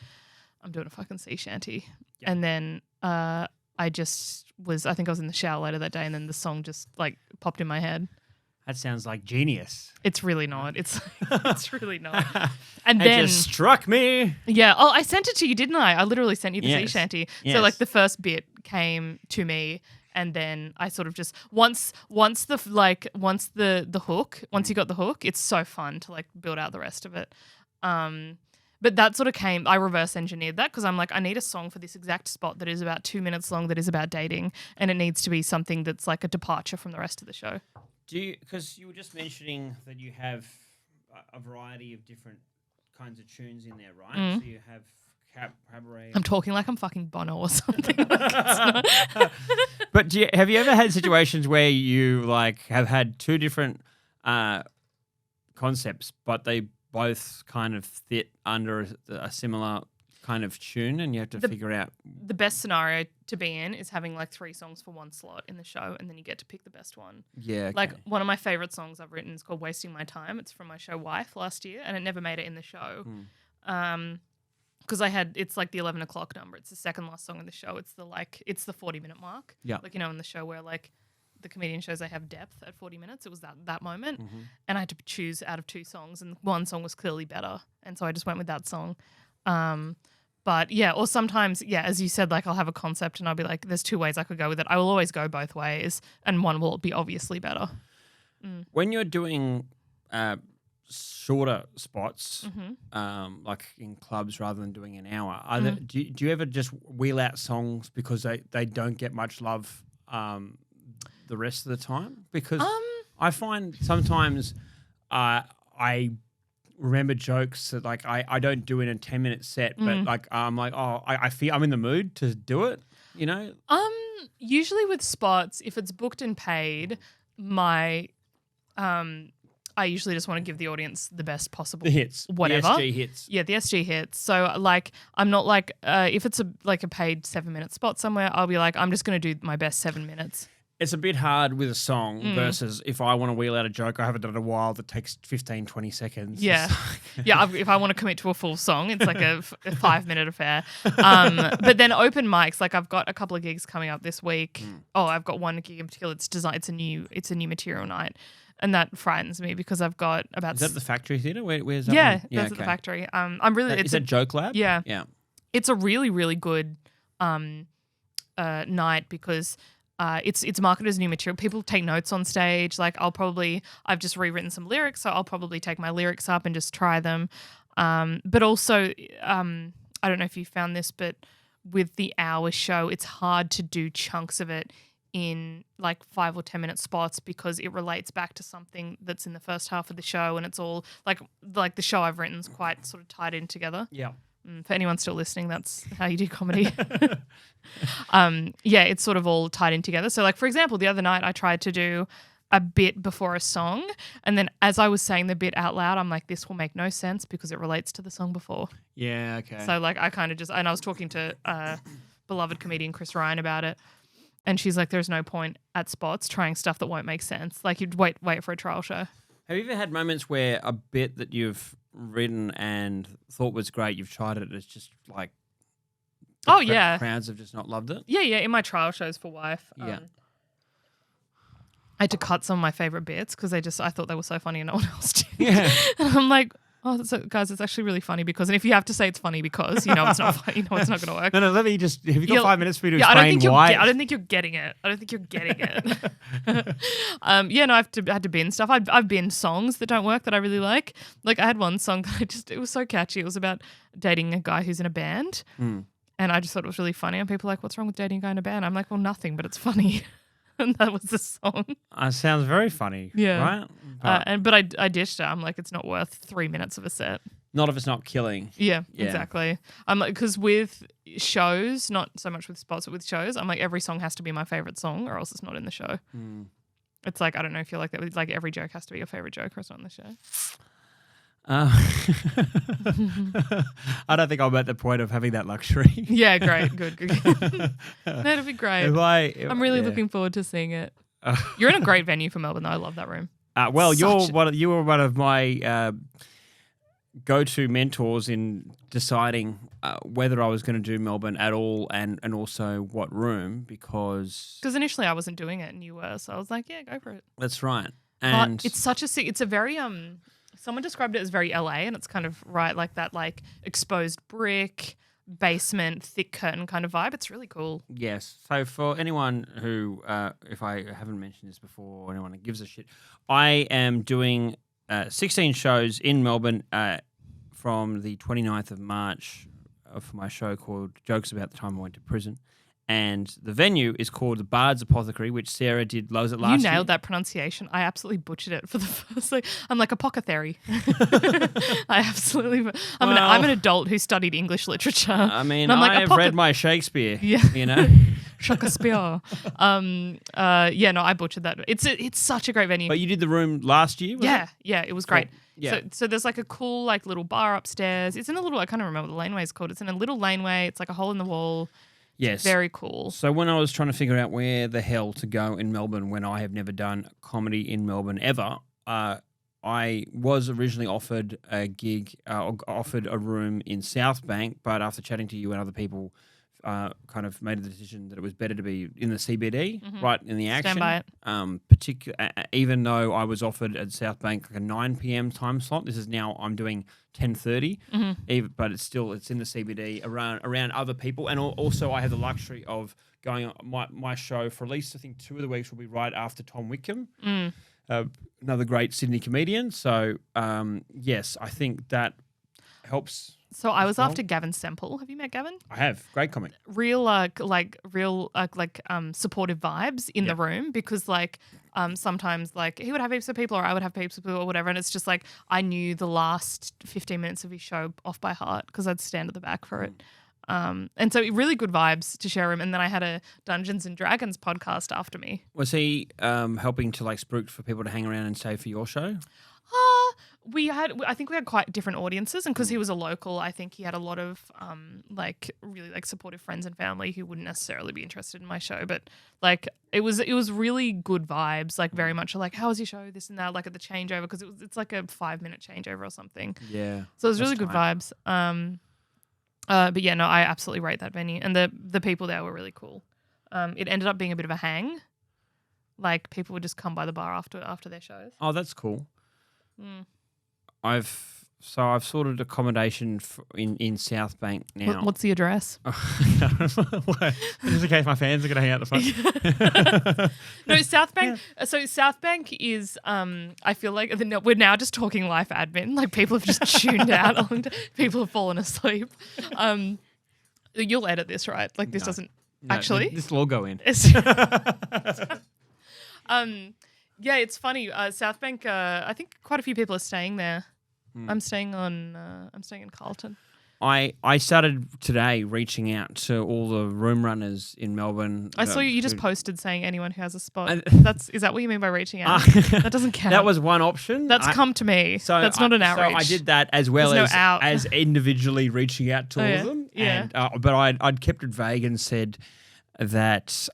I'm doing a fucking sea shanty. Yeah. And then I think I was in the shower later that day and then the song just like popped in my head. That sounds like genius. It's really not. It's really not. And then it just struck me. Yeah. Oh, I sent it to you, didn't I? I literally sent you the sea shanty. Yes. So like the first bit came to me. And then I sort of just once the hook, once you got the hook, it's so fun to like build out the rest of it. But that sort of came, I reverse engineered that because I'm like, I need a song for this exact spot that is about 2 minutes long that is about dating, and it needs to be something that's like a departure from the rest of the show. Because you were just mentioning that you have a variety of different kinds of tunes in there, right? Mm. So you have cabaret. I'm talking like I'm fucking Bono or something. But have you ever had situations where you like have had two different concepts, but they both kind of fit under a similar kind of tune, and you have to figure out the best scenario to be in is having like 3 songs for one slot in the show, and then you get to pick the best one. Yeah, okay. Like one of my favorite songs I've written is called "Wasting My Time." It's from my show Wife last year, and it never made it in the show. Because it's like the 11 o'clock number. It's the second last song in the show. It's the 40-minute mark. Yeah. Like, you know, in the show where like the comedian shows they have depth at 40 minutes. It was that moment. Mm-hmm. And I had to choose out of 2 songs, and one song was clearly better. And so I just went with that song. But yeah, or sometimes, yeah, as you said, like I'll have a concept and I'll be like, there's 2 ways I could go with it. I will always go both ways, and one will be obviously better. When you're doing shorter spots, like in clubs rather than doing an hour, do you ever just wheel out songs because they don't get much love the rest of the time? Because I find sometimes I remember jokes that like I don't do in a 10-minute set, but like I'm like, oh, I feel I'm in the mood to do it, you know? Usually with spots, if it's booked and paid, my I usually just want to give the audience the best possible The hits. whatever. The SG hits. Yeah, the SG hits. So like I'm not like if it's a paid 7-minute spot somewhere, I'll be like, I'm just gonna do my best 7 minutes. It's a bit hard with a song versus if I want to wheel out a joke I haven't done in a while that takes 15, 20 seconds. Yeah. Yeah, if I want to commit to a full song, it's like a 5-minute affair. But then open mics, like I've got a couple of gigs coming up this week. Oh, I've got one gig in particular. It's a new material night. And that frightens me because I've got about... Is that the Factory Theatre? Where's that yeah, one? that's at the Factory. I'm really... Is that Joke Lab? Yeah. Yeah. It's a really, really good night because... it's marketed as new material. People take notes on stage. Like I've just rewritten some lyrics, so I'll probably take my lyrics up and just try them. But also, I don't know if you found this, but with the hour show, it's hard to do chunks of it in like 5 or 10 minute spots because it relates back to something that's in the first half of the show, and it's all like the show I've written is quite sort of tied in together. Yeah. For anyone still listening, that's how you do comedy. Yeah, it's sort of all tied in together. So like, for example, the other night I tried to do a bit before a song, and then as I was saying the bit out loud, I'm like, this will make no sense because it relates to the song before. Yeah, okay. So like I kind of just, and I was talking to beloved comedian Chris Ryan about it, and she's like, there's no point at spots trying stuff that won't make sense. Like you'd wait for a trial show. Have you ever had moments where a bit that you've written and thought was great, you've tried it, and it's just like... crowds have just not loved it? Yeah, in my trial shows for Wife. Yeah. I had to cut some of my favourite bits because I thought they were so funny and no one else did. Yeah. And I'm like, guys, it's actually really funny because, and if you have to say it's funny because, it's not funny, it's not going to work. No, let me just, have you got 5 minutes for me to explain why? I don't think you're getting it. I've had to bin stuff. I've binned songs that don't work that I really like. Like I had one song that it was so catchy. It was about dating a guy who's in a band. And I just thought it was really funny. And people were like, what's wrong with dating a guy in a band? I'm like, well, nothing, but it's funny. And that was the song. Sounds very funny. Yeah. Right? But I dished it. I'm like, it's not worth 3 minutes of a set. Not if it's not killing. Yeah. Exactly. I'm like, because with shows, not so much with spots, but with shows, I'm like, every song has to be my favorite song or else it's not in the show. It's like, I don't know if you're like that. It's like every joke has to be your favorite joke or it's not in the show. I don't think I'm at the point of having that luxury. Yeah, great. Good. That'd be great. I'm really looking forward to seeing it. You're in a great venue for Melbourne, though. I love that room. You were one of my go-to mentors in deciding whether I was going to do Melbourne at all and also what room because initially I wasn't doing it and you were, so I was like, yeah, go for it. That's right. And it's a very someone described it as very LA, and it's kind of right like that, like exposed brick, basement, thick curtain kind of vibe. It's really cool. Yes. So for anyone who, if I haven't mentioned this before, or anyone who gives a shit, I am doing 16 shows in Melbourne from the 29th of March for my show called Jokes About the Time I Went to Prison. And the venue is called the Bard's Apothecary, which Sarah did loads at last year. You nailed that pronunciation. I absolutely butchered it for the first. I'm like apothecary. I absolutely. I'm an adult who studied English literature. I mean, I'm like, I have read my Shakespeare. Yeah, you know, Shakespeare. I butchered that. It's such a great venue. But you did the room last year. Yeah, it was great. Yeah. So there's like a cool like little bar upstairs. It's in a little. I can't remember what the laneway is called. It's in a little laneway. It's like a hole in the wall. Yes. Very cool. So when I was trying to figure out where the hell to go in Melbourne when I have never done comedy in Melbourne ever, I was originally offered a gig, offered a room in South Bank, but after chatting to you and other people, kind of made the decision that it was better to be in the CBD, right in the action. Stand by it. Even though I was offered at South Bank like a 9 p.m. time slot, this is now I'm doing 10:30, but it's in the CBD around other people, and also I have the luxury of going on my show for at least I think 2 of the weeks will be right after Tom Wickham, another great Sydney comedian. So yes, I think that helps. So I was after Gavin Semple. Have you met Gavin? I have. Great comic. Real supportive vibes in the room because sometimes like he would have heaps of people or I would have heaps of people or whatever, and it's just like I knew the last 15 minutes of his show off by heart because I'd stand at the back for it. And so really good vibes to share him. And then I had a Dungeons and Dragons podcast after me. Was he helping to like spruik for people to hang around and stay for your show? I think we had quite different audiences, and because he was a local, I think he had a lot of like really like supportive friends and family who wouldn't necessarily be interested in my show, but like it was really good vibes, like very much like, how was your show, this and that, like at the changeover, because it's like a 5-minute changeover or something. Yeah. So it was really good vibes. But yeah, no, I absolutely rate that venue, and the people there were really cool. It ended up being a bit of a hang. Like people would just come by the bar after their shows. Oh, that's cool. Mm. I've sorted accommodation in South Bank now. What's the address? Just in case my fans are going to hang out the front. No, South Bank. So South Bank is. I feel like we're now just talking life admin. Like people have just tuned out. People have fallen asleep. You'll edit this, right? Like this doesn't actually. This will all go in. Yeah, it's funny. South Bank. I think quite a few people are staying there. I'm staying in Carlton. I started today reaching out to all the room runners in Melbourne. I saw you just posted saying anyone who has a spot. Is that what you mean by reaching out? That doesn't count. That was one option. That's come to me. So that's not an outreach. So I did that as well as individually reaching out to all of them. Yeah. And, but I'd kept it vague and said that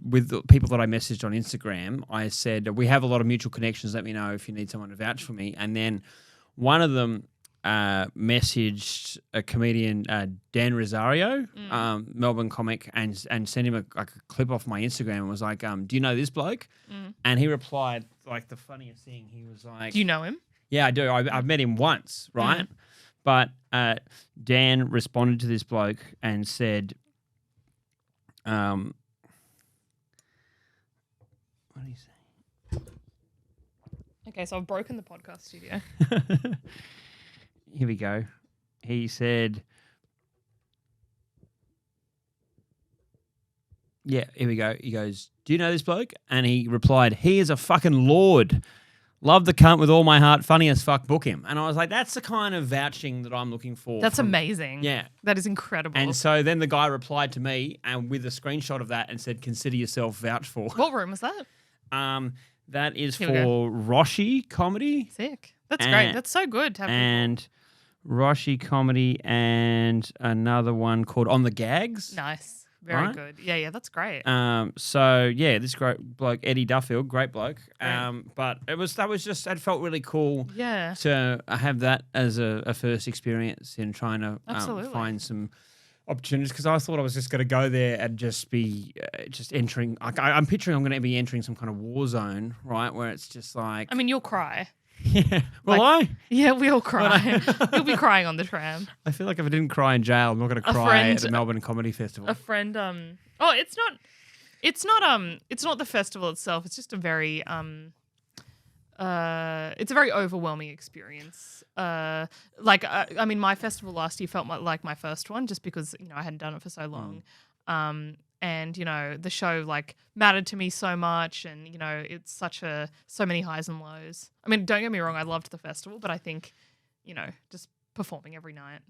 with the people that I messaged on Instagram, I said, we have a lot of mutual connections. Let me know if you need someone to vouch for me. And then one of them messaged a comedian, Dan Rosario, Melbourne comic, and sent him a clip off my Instagram and was like, do you know this bloke? And he replied, like the funniest thing, he was like... Do you know him? Yeah, I do. I've met him once, right? But Dan responded to this bloke and said... what did he say? Okay, so I've broken the podcast studio. Here we go. He said, yeah, here we go. He goes, do you know this bloke? And he replied, he is a fucking lord. Love the cunt with all my heart. Funny as fuck. Book him. And I was like, that's the kind of vouching that I'm looking for. That's amazing. Yeah. That is incredible. And so then the guy replied to me and with a screenshot of that and said, consider yourself vouched for. What room was that? That is for Roshi Comedy. Sick. That's great. That's so good to have and Roshi Comedy and another one called On the Gags. Nice. Very good. Yeah, that's great. So yeah, this great bloke, Eddie Duffield, great bloke. But it felt really cool to have that as a first experience in trying to find some opportunities, because I thought I was just going to go there and just be just entering. I'm picturing I'm going to be entering some kind of war zone, right? Where it's just like, I mean, you'll cry. Yeah. Will I? Yeah, we all cry. You'll be crying on the tram. I feel like if I didn't cry in jail, I'm not going to cry at the Melbourne Comedy Festival. A friend, it's not the festival itself. It's just a very, it's a very overwhelming experience. I mean, my festival last year felt like my first one, just because I hadn't done it for so long. And the show mattered to me so much, and it's so many highs and lows. I mean, don't get me wrong, I loved the festival, but I think just performing every night.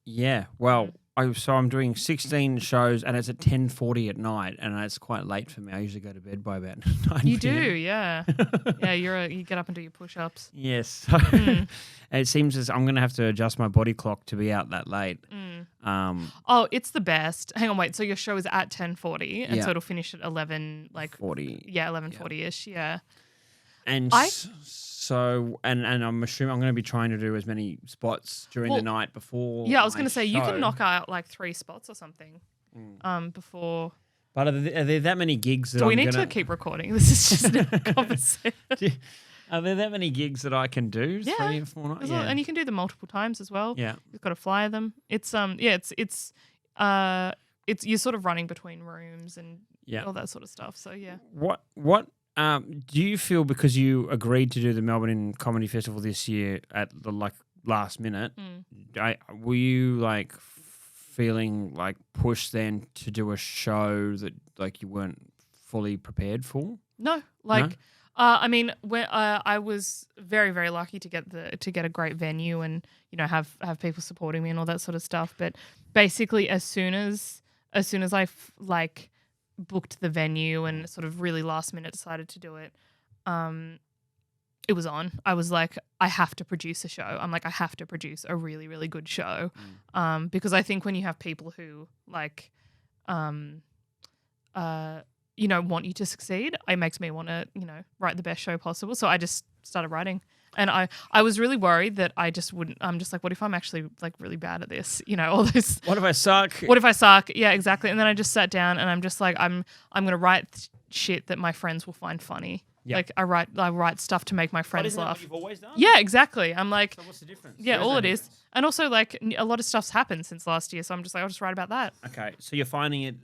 Yeah, well, I'm doing 16 shows, and it's at 10:40 at night, and it's quite late for me. I usually go to bed by about 9 You do, yeah. Yeah, you get up and do your push-ups. Yes. So it seems as I'm going to have to adjust my body clock to be out that late. It's the best. Hang on, wait. So your show is at 10:40, and so it'll finish at 11, 40. Yeah, 11:40ish. Yeah. And so, and I'm assuming I'm going to be trying to do as many spots during the night before. Yeah, I was going to say you can knock out 3 spots or something before. But are there that many gigs that do we need to keep recording? This is just a conversation. Are there that many gigs that I can do? Yeah. 3 or 4 nights? Yeah. And you can do them multiple times as well. Yeah. You've got to flyer them. It's you're sort of running between rooms and all that sort of stuff. So yeah. What do you feel, because you agreed to do the Melbourne Comedy Festival this year at the last minute? Were you feeling pushed then to do a show that you weren't fully prepared for? No, I mean, I was very, very lucky to get a great venue and have people supporting me and all that sort of stuff. But basically, as soon as I booked the venue and sort of really last minute decided to do it, it was on. I was like, I have to produce a show. I'm like, I have to produce a really, really good show. Because I think when you have people who like, want you to succeed, it makes me want to, write the best show possible. So I just started writing. And I was really worried that I just wouldn't. I'm just like, what if I'm actually like really bad at this? All this. What if I suck? What if I suck? Yeah, exactly. And then I just sat down and I'm just like, I'm gonna write shit that my friends will find funny. Yep. Like I write stuff to make my friends laugh. That what you've always done? Yeah, exactly. I'm like, so what's the difference? Yeah, all it is. And also like a lot of stuff's happened since last year, so I'm just like, I'll just write about that. Okay, so you're finding it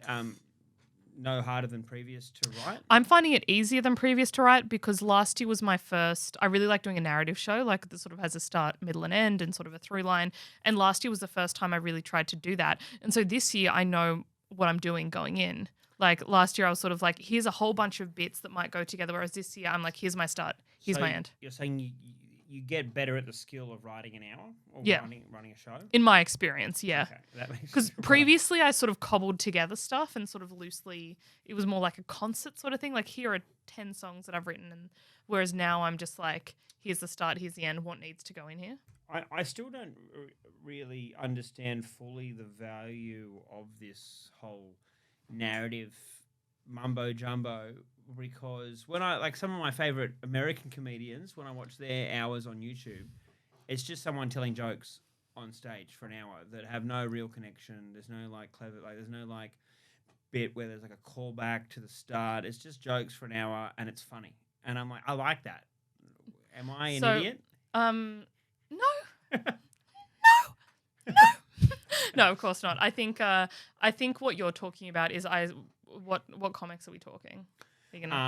no harder than previous to write? I'm finding it easier than previous to write because last year was my first. I really like doing a narrative show, like that sort of has a start, middle, and end, and sort of a through line. And last year was the first time I really tried to do that. And so this year I know what I'm doing going in. Like last year I was sort of like, here's a whole bunch of bits that might go together, whereas this year I'm like, here's my start, here's my end. You're saying you get better at the skill of writing an hour or running a show? In my experience, yeah. Okay, that makes sense. Because previously I sort of cobbled together stuff and sort of loosely, it was more like a concert sort of thing. Like here are 10 songs that I've written, and whereas now I'm just like, here's the start, here's the end, what needs to go in here? I still don't really understand fully the value of this whole narrative mumbo jumbo, because when I like some of my favorite American comedians, when I watch their hours on YouTube, it's just someone telling jokes on stage for an hour that have no real connection. There's no like clever, like there's no like bit where there's like a callback to the start. It's just jokes for an hour and it's funny. And I'm like, I like that. Am I an idiot? No. No, of course not. I think what you're talking about is what comics are we talking?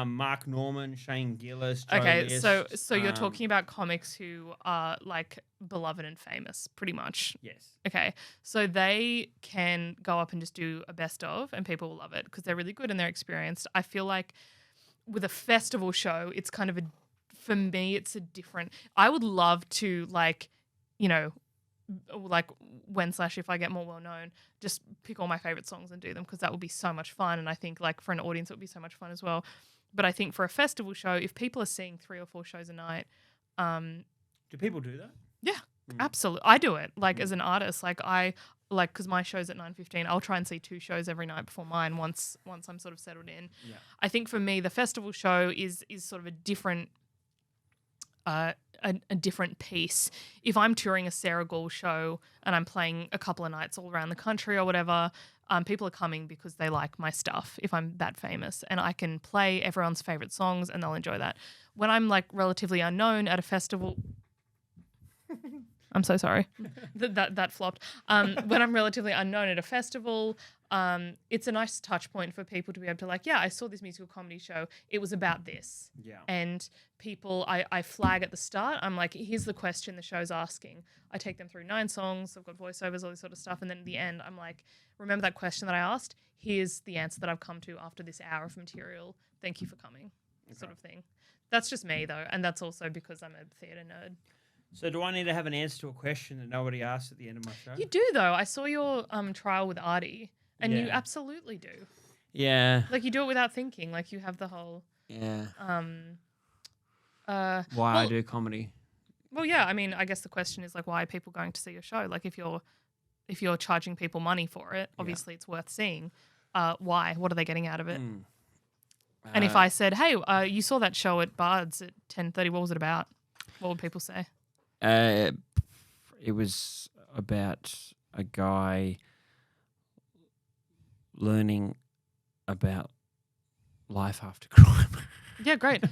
Mark Norman, Shane Gillis, Joe Okay, List, so you're talking about comics who are like beloved and famous, pretty much. Yes. Okay, so they can go up and just do a best of, and people will love it because they're really good and they're experienced. I feel like with a festival show, it's kind of for me, it's a different. I would love to like when/if I get more well known, just pick all my favorite songs and do them because that would be so much fun. And I think like for an audience, it would be so much fun as well. But I think for a festival show, if people are seeing 3 or 4 shows a night, do people do that? Yeah, absolutely. I do it like as an artist, because my show's at 9:15. I'll try and see 2 shows every night before mine once I'm sort of settled in. Yeah. I think for me, the festival show is sort of a different. A different piece. If I'm touring a Sarah Gaul show and I'm playing a couple of nights all around the country or whatever, people are coming because they like my stuff if I'm that famous, and I can play everyone's favorite songs and they'll enjoy that. When I'm like relatively unknown at a festival, I'm so sorry. that flopped. When I'm relatively unknown at a festival, it's a nice touch point for people to be able to like, yeah, I saw this musical comedy show. It was about this. Yeah. And people, I flag at the start. I'm like, here's the question the show's asking. I take them through 9 songs. I've got voiceovers, all this sort of stuff. And then at the end, I'm like, remember that question that I asked? Here's the answer that I've come to after this hour of material. Thank you for coming, sort of thing. That's just me, though. And that's also because I'm a theatre nerd. So do I need to have an answer to a question that nobody asked at the end of my show? You do, though. I saw your trial with Artie, and you absolutely do. Yeah. Like, you do it without thinking. Like, you have the whole... Yeah. Why I do comedy. Well, yeah. I mean, I guess the question is, like, why are people going to see your show? Like, if you're charging people money for it, obviously it's worth seeing. Why? What are they getting out of it? And if I said, hey, you saw that show at Bard's at 10:30, what was it about? What would people say? It was about a guy learning about life after crime. Yeah, great.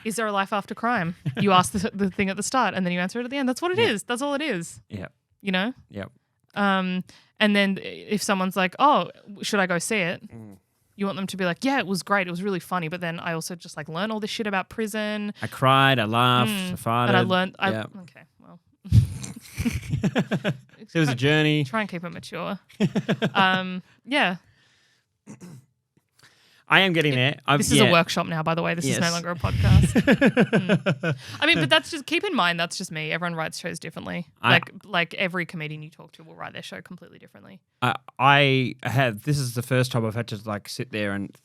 Is there a life after crime? You ask the thing at the start and then you answer it at the end. That's what it is. That's all it is. Yeah. You know? Yep. And then if someone's like, oh, should I go see it? You want them to be like, yeah, it was great. It was really funny. But then I also just like learn all this shit about prison. I cried. I laughed. I farted. And I learned. Okay, well. It was a journey. Try and keep it mature. Yeah. I am getting there. This is a workshop now, by the way. This is no longer a podcast. I mean, but that's just, keep in mind, that's just me. Everyone writes shows differently. Like every comedian you talk to will write their show completely differently. This is the first time I've had to like sit there and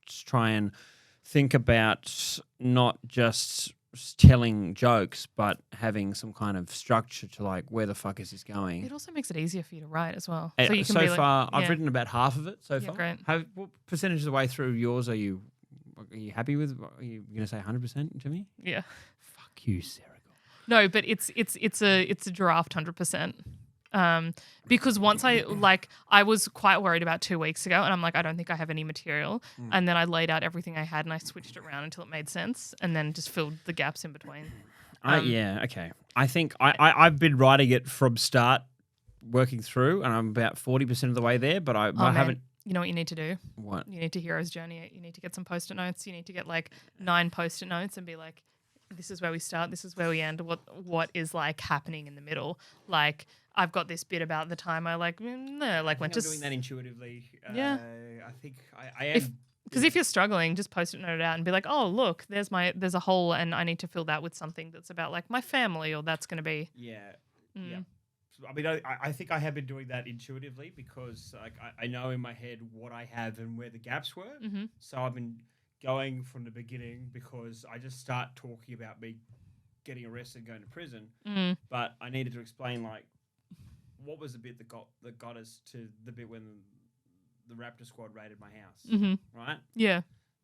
try and think about not just telling jokes, but having some kind of structure to like where the fuck is this going. It also makes it easier for you to write as well. So you can be far, like, I've written about half of it so far. Great. What percentage of the way through yours are you happy with? Are you going to say 100% to me? Yeah. Fuck you, Sarah Gaul. No, but it's a draft 100%. Because once I was quite worried about 2 weeks ago, and I'm like, I don't think I have any material. And then I laid out everything I had and I switched it around until it made sense, and then just filled the gaps in between. Okay. I think I've been writing it from start, working through, and I'm about 40% of the way there, but I haven't. You know what you need to do? What? You need to hero's journey it. You need to get some Post-it notes. You need to get like 9 Post-it notes and be like, this is where we start, this is where we end, what is like happening in the middle. Like, I've got this bit about the time I went to... I'm doing that intuitively. Yeah. I think I am. Because if you're struggling, just Post-it note it out and be like, oh, look, there's a hole and I need to fill that with something that's about like my family, or that's going to be... Yeah. Yeah. I mean, I think I have been doing that intuitively because like I know in my head what I have and where the gaps were. Mm-hmm. So I've been going from the beginning because I just start talking about me getting arrested and going to prison. Mm. But I needed to explain like what was the bit that got us to the bit when the Raptor squad raided my house, Mm-hmm. right? Yeah.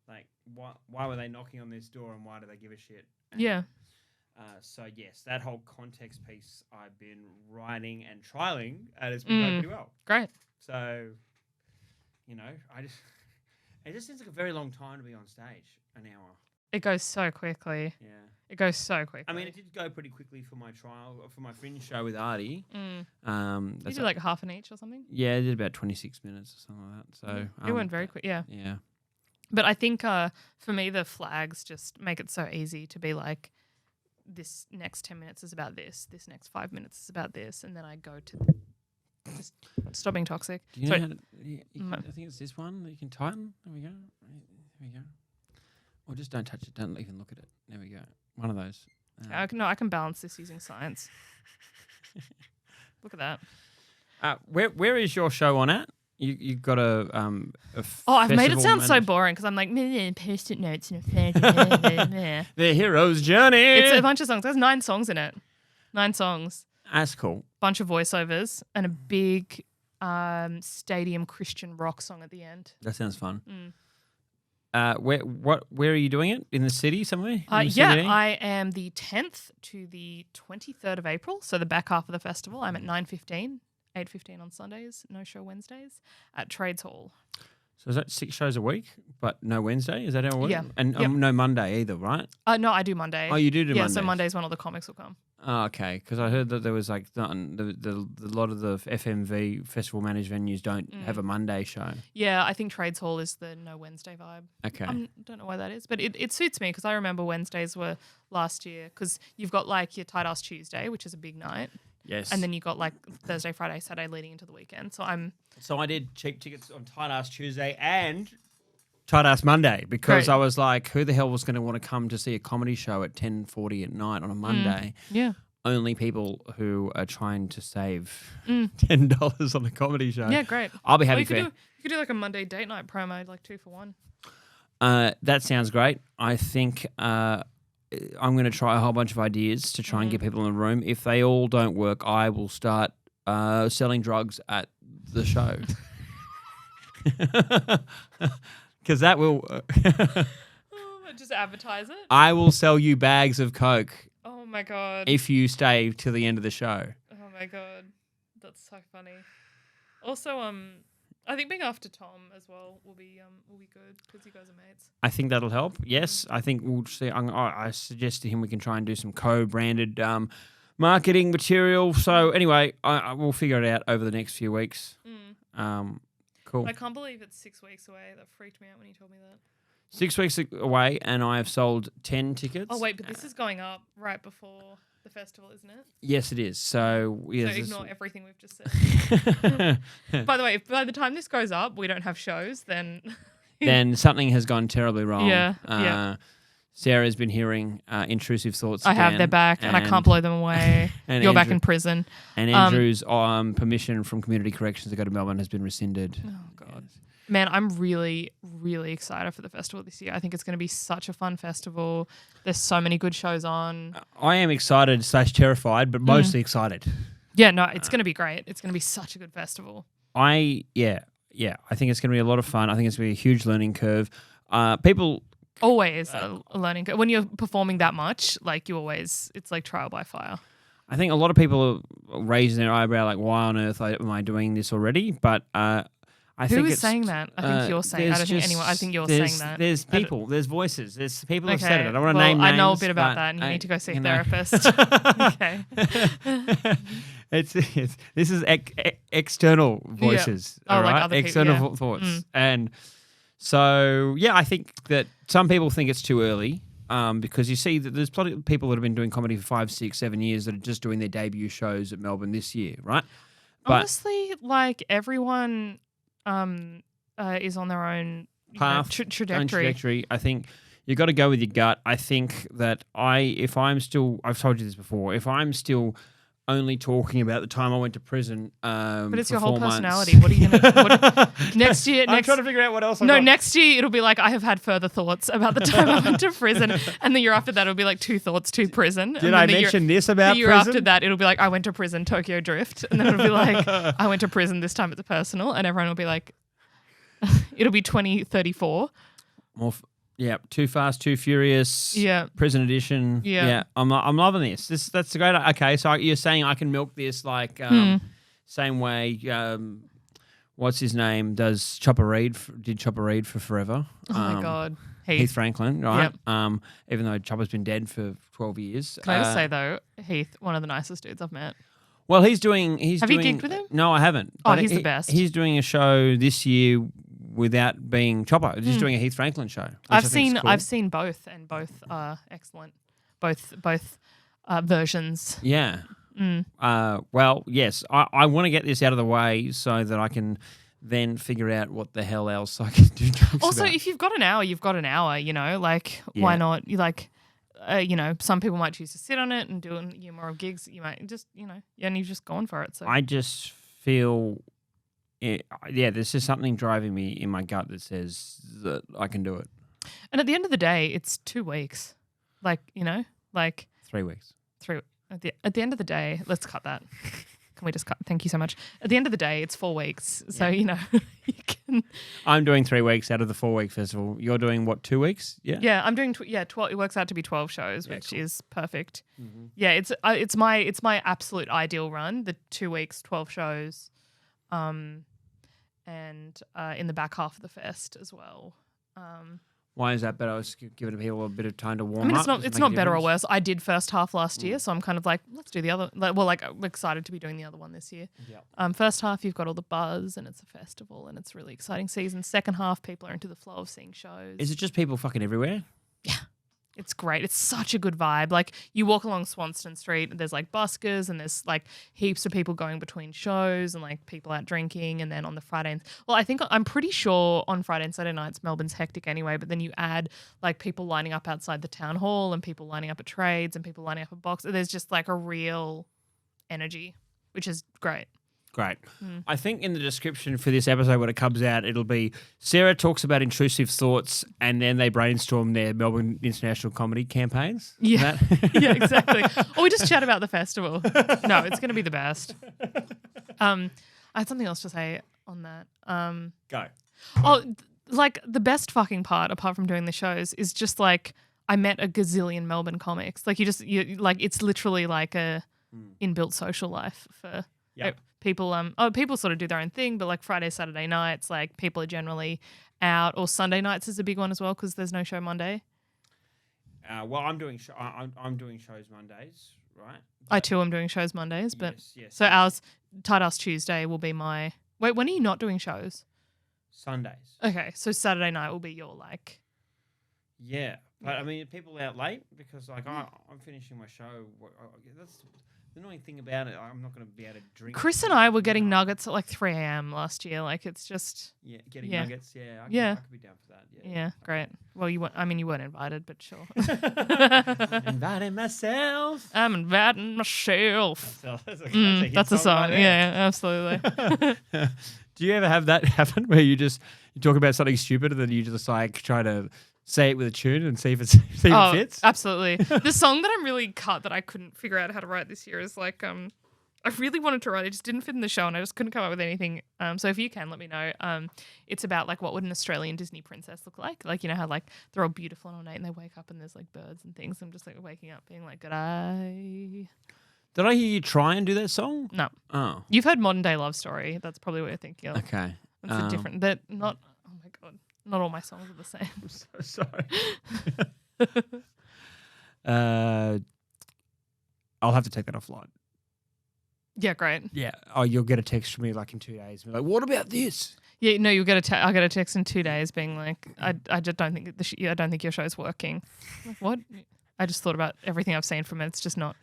Like why were they knocking on this door and why do they give a shit? And, Yeah. So yes, that whole context piece I've been writing and trialing, and it's been going pretty well. Great. So, you know, it just seems like a very long time to be on stage, an hour. It goes so quickly. Yeah. It goes so quickly. I mean, it did go pretty quickly for my for my Fringe show with Artie. You did like half an each or something? Yeah, I did about 26 minutes or something like that. So it went very quick, yeah. Yeah. But I think for me, the flags just make it so easy to be like, this next 10 minutes is about this next 5 minutes is about this, and then I go to just stop being toxic. Do you know how to, I think it's this one that you can tighten. There we go. There we go. Or just don't touch it. Don't even look at it. There we go. One of those. I can balance this using science. Look at that. Where is your show on at? You got a I've made it sound so boring because I'm like Post-it notes and a The hero's journey. It's a bunch of songs. There's 9 songs in it. 9 songs. That's cool. Bunch of voiceovers and a big stadium Christian rock song at the end. That sounds fun. Where are you doing it? In the city somewhere? I am the 10th to the 23rd of April, so the back half of the festival. I'm at 9:15. 8:15 on Sundays, no show Wednesdays at Trades Hall. So is that 6 shows a week, but no Wednesday? Is that how it works? Yeah. And no Monday either, right? No, I do Monday. Oh, you do Monday? Yeah, so Monday's when all the comics will come. Oh, okay, because I heard that there was like the lot of the FMV festival managed venues don't have a Monday show. Yeah, I think Trades Hall is the no Wednesday vibe. Okay. I don't know why that is, but it suits me because I remember Wednesdays were last year because you've got like your Tight Ass Tuesday, which is a big night. Yes. And then you got like Thursday, Friday, Saturday leading into the weekend. So I did cheap tickets on Tight Ass Tuesday and Tight Ass Monday because I was like, who the hell was going to want to come to see a comedy show at 10:40 at night on a Monday? Yeah. Only people who are trying to save $10 on the comedy show. Yeah, great. I'll be happy for you could do like a Monday date night promo, like 2 for 1. That sounds great. I think I'm going to try a whole bunch of ideas to try and get people in the room. If they all don't work, I will start selling drugs at the show. Because that will... just advertise it? I will sell you bags of Coke. Oh, my God. If you stay till the end of the show. Oh, my God. That's so funny. Also, I think being after Tom as well will be good because you guys are mates. I think that'll help. Yes, I think we'll see. I suggested him we can try and do some co-branded marketing material. So anyway, I will figure it out over the next few weeks. Cool. I can't believe it's 6 weeks away. That freaked me out when you told me that. 6 weeks away, and I have sold 10 tickets. Oh wait, but this is going up right before the festival, isn't it? Yes, it is. So yes, ignore everything we've just said. By the way, if by the time this goes up, we don't have shows, then then something has gone terribly wrong. Yeah. Sarah's been hearing intrusive thoughts. I have their back, and I can't blow them away. You're back in prison. And Andrew's permission from community corrections to go to Melbourne has been rescinded. Oh God. Yes. Man, I'm really, really excited for the festival this year. I think it's going to be such a fun festival. There's so many good shows on. I am excited / terrified, but mostly excited. Yeah, no, it's going to be great. It's going to be such a good festival. I think it's going to be a lot of fun. I think it's going to be a huge learning curve. People always a learning curve. When you're performing that much, like it's like trial by fire. I think a lot of people are raising their eyebrow, like, why on earth am I doing this already? But I think Who is saying that? I think you're saying. I don't think anyone. I think you're saying that. There's people. There's voices. There's people who've said it. I don't want to name names. I know a bit about that, and you need to go see a therapist. Okay. This is external voices. Yeah. All right? Like other external thoughts, and so I think that some people think it's too early. Because you see that there's plenty of people that have been doing comedy for 5, 6, 7 years that are just doing their debut shows at Melbourne this year, right? But honestly, like everyone is on their own path, trajectory. I think you got to go with your gut. I think that I've told you this before, if I'm still only talking about the time I went to prison. But it's for your whole 4 months. personality. What are you going to next year? I'm trying to figure out what else. Next year it'll be like I have had further thoughts about the time I went to prison, and the year after that it'll be like 2 thoughts to prison. Did I mention this about the year prison? after that it'll be like I went to prison, Tokyo Drift, and then it'll be like I went to prison this time at the personal, and everyone will be like, it'll be 2034. Yeah, Too Fast, Too Furious. Yeah, Prison Edition. Yeah. I'm loving this. That's great. Okay, so you're saying I can milk this like same way. What's his name? Did Chopper Reed for forever? Oh my God, Heath Franklin, right? Yep. Even though Chopper's been dead for 12 years. Can I just say though, Heath, one of the nicest dudes I've met. Well, Have you gigged with him? No, I haven't. Oh, he's the best. He's doing a show this year without being Chopper. He's doing a Heath Franklin show. I've seen both, and both are excellent. Both versions. Yeah. Well, yes. I want to get this out of the way so that I can then figure out what the hell else I can do jokes Also, about. if you've got an hour, you've got an hour. You know, like why not? You like. Some people might choose to sit on it and do more gigs. You might just, and you've just gone for it. So I just feel, there's just something driving me in my gut that says that I can do it. And at the end of the day, it's 2 weeks. 3 weeks. At the end of the day, let's cut that. Can we just cut? Thank you so much. At the end of the day, it's 4 weeks. So, you can. I'm doing 3 weeks out of the 4-week festival. You're doing what, 2 weeks? Yeah. Yeah, I'm doing 12. It works out to be 12 shows, which is perfect. Mm-hmm. Yeah, it's my absolute ideal run. The 2 weeks, 12 shows, and in the back half of the fest as well. Why is that better? I was giving people a bit of time to warm up. It's not better or worse. I did first half last year, so I'm kind of like, let's do the other. I'm excited to be doing the other one this year. Yeah. First half, you've got all the buzz, and it's a festival, and it's a really exciting season. Second half, people are into the flow of seeing shows. Is it just people fucking everywhere? Yeah. It's great. It's such a good vibe. Like you walk along Swanston Street and there's like buskers and there's like heaps of people going between shows and like people out drinking. And then on the Friday, I'm pretty sure on Friday and Saturday nights, Melbourne's hectic anyway. But then you add like people lining up outside the town hall and people lining up at trades and people lining up at box. There's just like a real energy, which is great. Great. I think in the description for this episode when it comes out, it'll be Sarah talks about intrusive thoughts and then they brainstorm their Melbourne International Comedy campaigns. Yeah, yeah, exactly. Or we just chat about the festival. No, it's going to be the best. I had something else to say on that. Go. Oh, like the best fucking part, apart from doing the shows, is just like I met a gazillion Melbourne comics. Like it's literally like a inbuilt social life for. Yep. People people sort of do their own thing, but like Friday, Saturday nights, like people are generally out, or Sunday nights is a big one as well because there's no show Monday. Well, I'm doing I'm doing shows Mondays, right? I too am doing shows Mondays, but yes. So ours Tight Ass Tuesday will be my. Wait, when are you not doing shows? Sundays. Okay, so Saturday night will be your like. Yeah, but I mean, people out late because like I'm finishing my show. That's the annoying thing about it. I'm not going to be able to drink. Chris and I were getting nuggets at like 3 a.m. last year. Like it's just getting nuggets. Yeah, I could be down for that. Yeah, great. Well, you weren't invited, but sure. Inviting myself. I'm inviting myself. That's a song. Right, yeah, absolutely. Do you ever have that happen where you just you talk about something stupid and then you just like try to say it with a tune and see if it fits. Absolutely. The song that I'm really cut that I couldn't figure out how to write this year is like I really wanted to write it, just didn't fit in the show and I just couldn't come up with anything. So if you can, let me know. It's about like what would an Australian Disney princess look like? Like, you know how like they're all beautiful and ornate and they wake up and there's like birds and things. I'm just like waking up being like, g'day. Did I hear you try and do that song? No. Oh. You've heard Modern Day Love Story. That's probably what you're thinking of. Okay. That's a different, that not, oh my God, not all my songs are the same. I'm so sorry. I'll have to take that offline. Yeah, great. Yeah. Oh, you'll get a text from me like in 2 days. Be like, what about this? Yeah, no, you'll get I'll get a text in 2 days being like, I just don't think I don't think your show's working. Like, what? I just thought about everything I've seen from it. It's just not.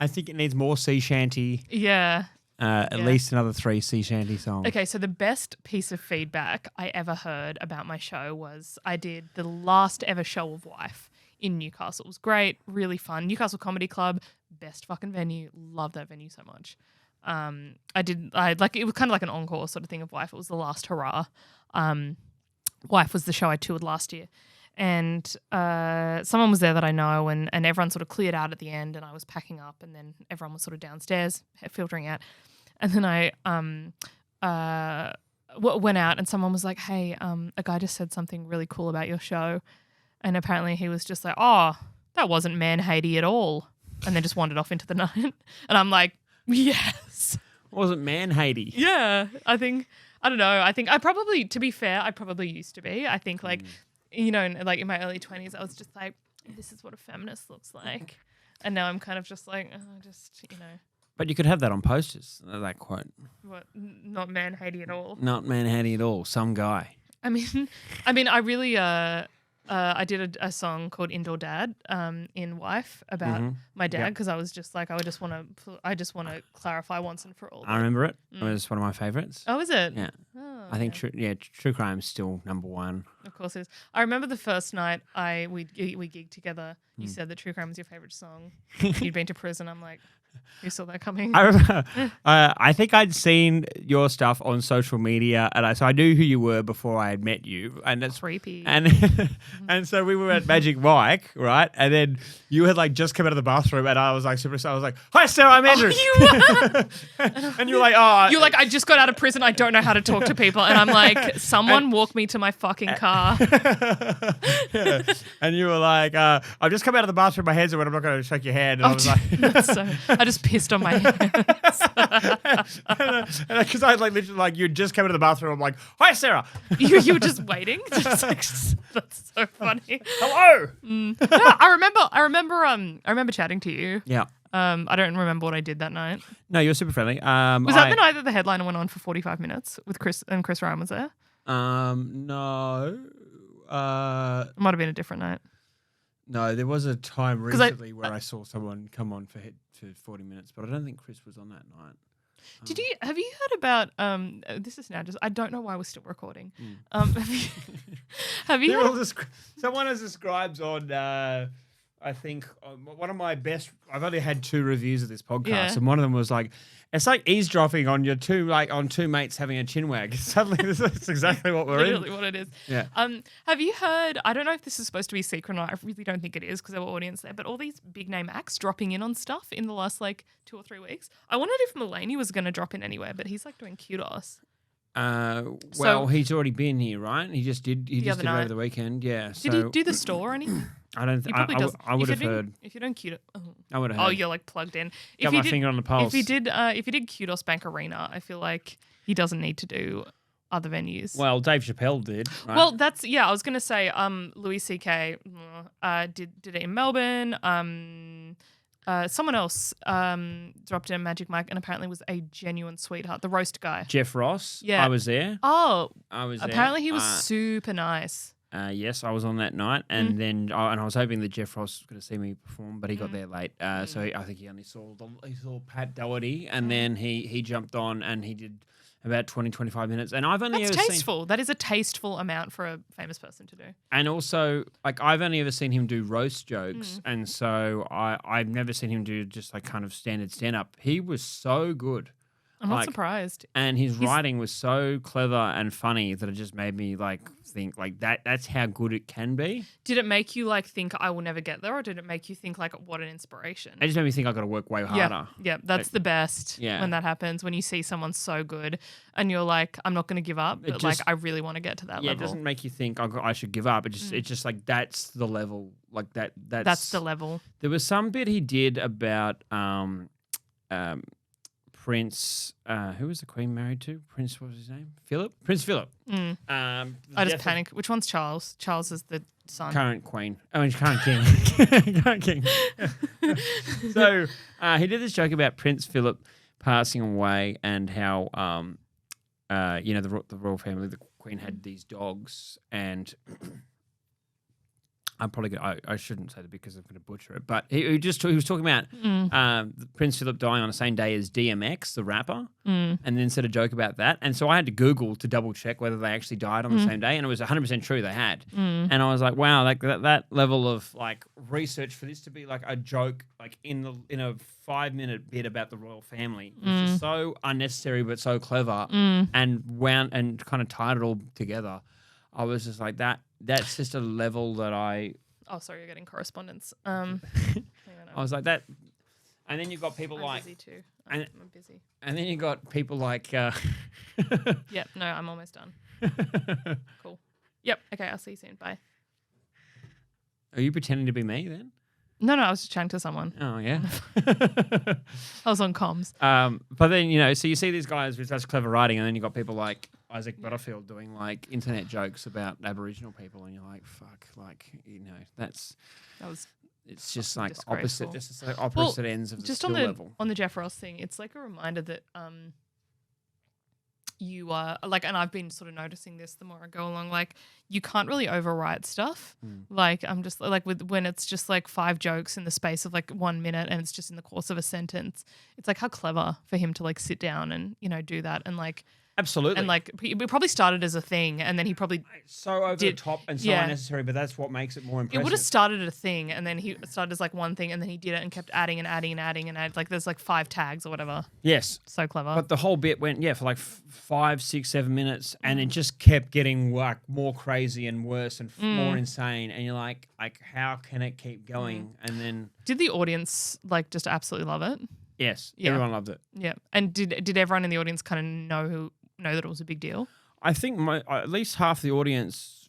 I think it needs more sea shanty. Yeah. At least another 3 sea shanty songs. Okay, so the best piece of feedback I ever heard about my show was I did the last ever show of Wife in Newcastle. It was great, really fun. Newcastle Comedy Club, best fucking venue. Love that venue so much. It was kind of like an encore sort of thing of Wife. It was the last hurrah. Wife was the show I toured last year. And someone was there that I know and everyone sort of cleared out at the end and I was packing up and then everyone was sort of downstairs filtering out. And then I went out and someone was like, hey, a guy just said something really cool about your show. And apparently he was just like, oh, that wasn't man-hatey at all. And then just wandered off into the night. And I'm like, yes. Wasn't man-hatey. Yeah. I think I probably, to be fair, I probably used to be. I think like, you know, like in my early 20s, I was just like, this is what a feminist looks like. And now I'm kind of just like, you know. But you could have that on posters, that quote. What? Not man-hatey at all. Not man-hatey at all. Some guy. I mean, I really, I did a song called Indoor Dad in Wife about my dad because I was just like, I just want to clarify once and for all. I remember it. It was one of my favourites. Oh, is it? Yeah. Oh, I think true crime is still number one. Of course it is. I remember the first night we gigged together. You said that True Crime was your favourite song. You'd been to prison. I'm like, who saw that coming? I remember, I think I'd seen your stuff on social media, and so I knew who you were before I had met you. And that's creepy. And so we were at Magic Mike, right? And then you had like just come out of the bathroom, and I was like super excited. I was like, "Hi, Sarah, I'm Andrew." And you're like, "Oh." You're like, "I just got out of prison. I don't know how to talk to people." And I'm like, "Someone walk me to my fucking car." Yeah. And you were like, "I've just come out of the bathroom. My hands are wet. I'm not going to shake your hand." And I was like, I just pissed on my hands. Because I like literally like you just come into the bathroom. I'm like, "Hi, Sarah." You were just waiting. Just like, that's so funny. Hello. No, I remember chatting to you. Yeah. I don't remember what I did that night. No, you were super friendly. Was that the night that the headliner went on for 45 minutes with Chris and Chris Ryan was there? No. It might have been a different night. No, there was a time recently where I saw someone come on for 40 minutes, but I don't think Chris was on that night. Have you heard about this is now just I don't know why we're still recording. Have you heard, someone has described on I think one of my best I've only had 2 reviews of this podcast and one of them was like it's like eavesdropping on your two mates having a chinwag. Suddenly that's exactly what we're literally what it is. Yeah. Have you heard I don't know if this is supposed to be secret or not. I really don't think it is because there were audience there, but all these big name acts dropping in on stuff in the last like 2 or 3 weeks. I wondered if Mulaney was going to drop in anywhere, but he's like doing kudos. Well, he's already been here, right? He just did it over the weekend. Yeah. Did he do the store or anything? I don't think I would have heard. If you don't kudos, I would have heard. Oh, you're like plugged in. Got my finger on the pulse. If he did Kudos Bank Arena, I feel like he doesn't need to do other venues. Well, Dave Chappelle did. Right? Well, I was gonna say, Louis C.K. Did it in Melbourne. Someone else dropped in a Magic Mike and apparently was a genuine sweetheart. The roast guy. Jeff Ross. Yeah. I was there. Oh. I was there. Apparently he was super nice. Yes, I was on that night, and then I was hoping that Jeff Ross was going to see me perform, but he got there late. So I think he only saw Pat Doherty, and then he jumped on and he did about 20, 25 minutes. And I've only That's ever tasteful. That is a tasteful amount for a famous person to do. And also, like, I've only ever seen him do roast jokes, and so I've never seen him do just like kind of standard stand-up. He was so good. I'm not surprised. And his writing was so clever and funny that it just made me like think like that's how good it can be. Did it make you like think I will never get there, or did it make you think like what an inspiration? It just made me think I got to work way harder. Yeah, that's the best when that happens, when you see someone so good and you're like, I'm not going to give up, but like I really want to get to that level. Yeah, it doesn't make you think I should give up. It's just like that's the level. Like that's the level. There was some bit he did about Prince, who was the Queen married to? Prince, what was his name? Prince Philip. I just panic. Which one's Charles? Charles is the son. Current Queen. Current King. Current King. So he did this joke about Prince Philip passing away and how, the royal family, the Queen had these dogs, and I'm probably gonna, I shouldn't say that because I'm going to butcher it, but he was talking about Prince Philip dying on the same day as DMX, the rapper, and then said a joke about that. And so I had to Google to double check whether they actually died on the same day, and it was 100% true they had. And I was like, wow, like that level of like research for this to be like a joke, like in a 5-minute bit about the royal family, was just so unnecessary but so clever, and wound and kind of tied it all together. I was just like that. That's just a level that I. Oh, sorry, you're getting correspondence. I was like that, and then you've got people I'm busy too. I'm busy. And then you got people like. Yep. No, I'm almost done. Cool. Yep. Okay. I'll see you soon. Bye. Are you pretending to be me then? No, I was just chatting to someone. Oh yeah. I was on comms. But then so you see these guys with such clever writing, and then you got people like Isaac Butterfield doing like internet jokes about Aboriginal people, and you're like, fuck, like it's just like opposite, just like opposite ends of the skill level. On the Jeff Ross thing, it's like a reminder that you are like, and I've been sort of noticing this the more I go along, like you can't really overwrite stuff. Like I'm just like when it's just like 5 jokes in the space of like 1 minute and it's just in the course of a sentence. It's like how clever for him to like sit down and, do that and like. Absolutely. And like he probably started as a thing and then he probably so over the top and so unnecessary, but that's what makes it more impressive. It would have started a thing and then he started as like one thing and then he did it and kept adding and adding and adding and add like there's like 5 tags or whatever. Yes. So clever. But the whole bit went for like 5, 6, 7 minutes and it just kept getting like more crazy and worse and more insane, and you're like how can it keep going? And then did the audience like just absolutely love it? Yes. Yeah. Everyone loved it. Yeah. And did everyone in the audience kind of know that it was a big deal? I think at least half the audience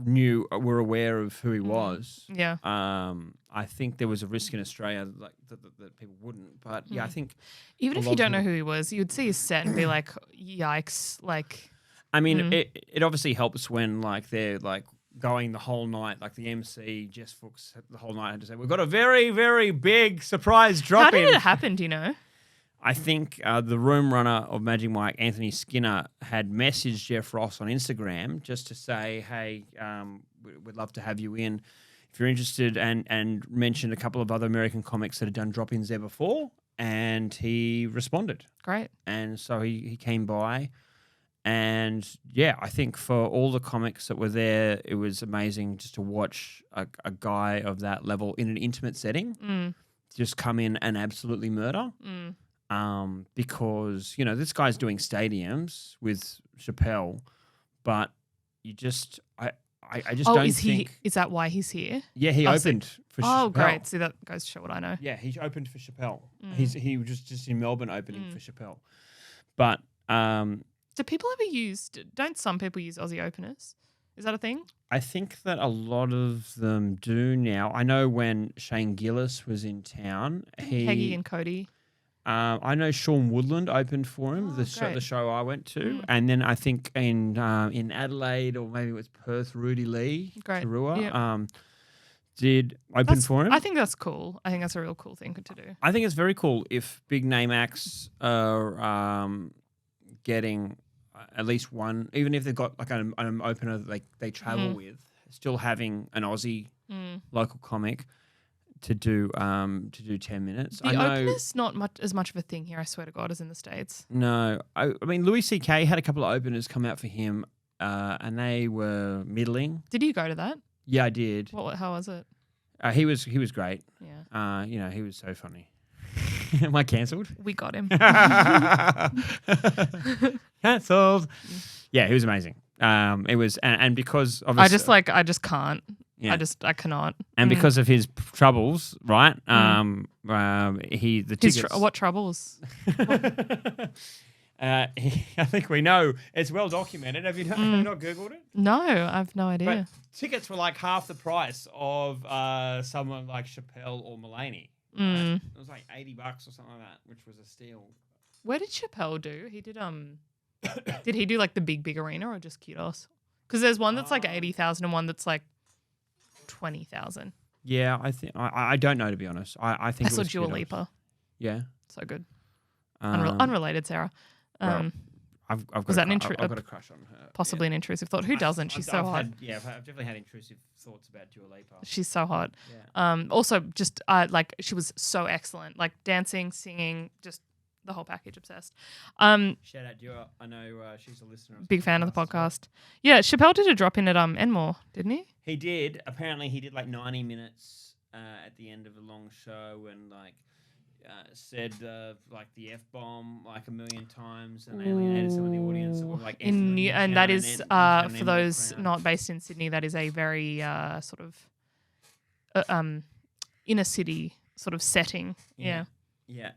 were aware of who he was. Yeah. I think there was a risk in Australia like that people wouldn't, but I think even if you don't know who he was, you'd see his set and be like, "Yikes!" Like, I mean, it obviously helps when like they're like going the whole night, like the MC Jess Fuchs the whole night had to say, "We've got a very, very big surprise drop." How did it happen? Do you know? I think the room runner of Magic Mike, Anthony Skinner, had messaged Jeff Ross on Instagram just to say, hey, we'd love to have you in if you're interested, and mentioned a couple of other American comics that had done drop-ins there before, and he responded. Great. And so he came by, and yeah, I think for all the comics that were there, it was amazing just to watch a guy of that level in an intimate setting just come in and absolutely murder. Because, this guy's doing stadiums with Chappelle, but you just, I just don't think. Is that why he's here? Yeah, he opened for Chappelle. Oh, great. See, that goes to show what I know. Yeah, he opened for Chappelle. He was just in Melbourne opening for Chappelle. But. Do people ever don't some people use Aussie openers? Is that a thing? I think that a lot of them do now. I know when Shane Gillis was in town. Peggy and Cody. I know Sean Woodland opened for him, the show I went to. And then I think in Adelaide, or maybe it was Perth, Rudy Lee Tarua, did open for him. I think that's cool. I think that's a real cool thing to do. I think it's very cool if big name acts are getting at least one, even if they've got like an opener that they travel with, still having an Aussie local comic to do 10 minutes. The opener's not as much of a thing here, I swear to God, as in the States. No. I mean, Louis C.K. had a couple of openers come out for him, and they were middling. Did you go to that? Yeah, I did. How was it? He was great. Yeah. He was so funny. Am I cancelled? We got him. Cancelled. Yeah, he was amazing. It was, and because of I just can't. Yeah. I cannot. And because of his troubles, right? What troubles? I think we know it's well documented. Have you not Googled it? No, I've no idea. But tickets were like half the price of someone like Chappelle or Mulaney. Right? It was like $80 or something like that, which was a steal. Where did Chappelle do? He did did he do like the big arena or just Kudos? Because there's one that's like 80,000 and one that's like 20,000. Yeah, I think I don't know, to be honest. I think I saw Dua Lipa. Yeah, so good. Unrelated, Sarah. I've got was that I've got a crush on her. Possibly an intrusive thought. Who doesn't? She's so hot. I've definitely had intrusive thoughts about Dua Lipa. She's so hot. Yeah. Also, just like she was so excellent, like dancing, singing, just the whole package. Obsessed. Shout out Dua. I know she's a listener. Big fan of the podcast. Yeah, Chappelle did a drop in at Enmore, didn't he? He did. Apparently, he did like 90 minutes at the end of a long show and like. Said like the F-bomb like a million times and alienated some of the audience. Like and that is for those not based in Sydney, that is a very sort of inner city sort of setting. Yeah.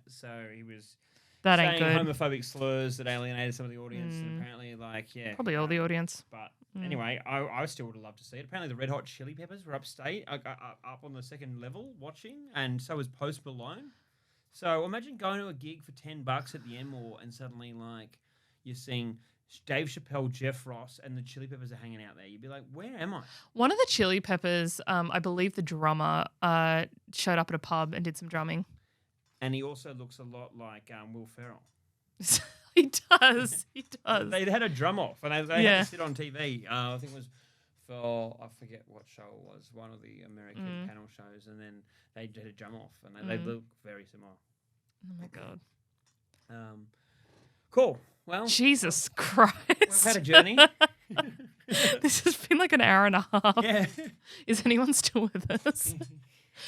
So he was that saying ain't good. Homophobic slurs that alienated some of the audience, and apparently probably all the audience. But anyway, I still would love to see it. Apparently, the Red Hot Chili Peppers were upstate, up on the second level watching, and so was Post Malone. So imagine going to a gig for $10 at the Enmore and suddenly like you're seeing Dave Chappelle, Jeff Ross, and the Chili Peppers are hanging out there. You'd be like, where am I? One of the Chili Peppers, I believe the drummer showed up at a pub and did some drumming. And he also looks a lot like Will Ferrell. He does. He does. They had a drum off and they had to sit on TV. I think it was for, I forget what show it was, one of the American panel shows, and then they did a drum off, and they look very similar. Oh my God. Cool. Well, Jesus Christ. We've had a journey. This has been like an hour and a half. Yeah. Is anyone still with us?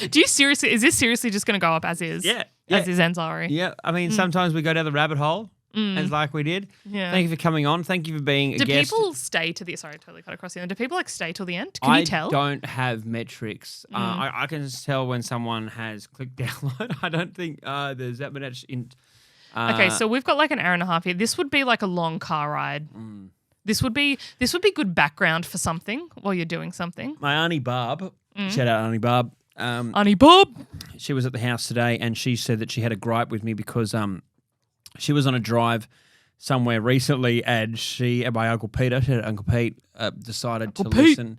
Is this seriously just going to go up as is? Yeah. As is Anzari? Yeah. I mean, sometimes we go down the rabbit hole. As like we did. Yeah. Thank you for coming on. Thank you for being a guest. Do people stay to the... Sorry, I totally cut across the end. Do people like stay till the end? Can you tell? I don't have metrics. I can just tell when someone has clicked download. I don't think there's that much in... Okay, so we've got like an hour and a half here. This would be like a long car ride. This would be good background for something while you're doing something. My Auntie Barb, shout out Auntie Barb. Auntie Barb. She was at the house today and she said that she had a gripe with me because she was on a drive somewhere recently and my Uncle Peter, Uncle Pete, decided to listen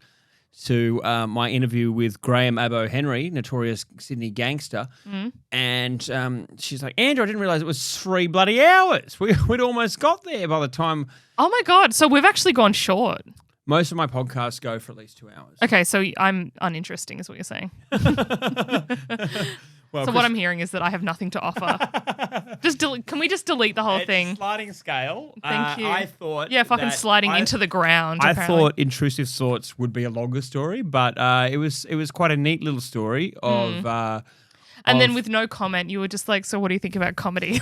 to my interview with Graham Abbo Henry, notorious Sydney gangster. And she's like, Andrew, I didn't realise it was 3 bloody hours. We'd almost got there by the time. Oh my God. So we've actually gone short. Most of my podcasts go for at least 2 hours. Okay, so I'm uninteresting is what you're saying. Well, so what I'm hearing is that I have nothing to offer. Can we just delete the whole thing? Sliding scale. Thank you. I thought fucking sliding into the ground. I thought Intrusive Thoughts would be a longer story, but it was quite a neat little story of. And then with no comment, you were just like, so what do you think about comedy?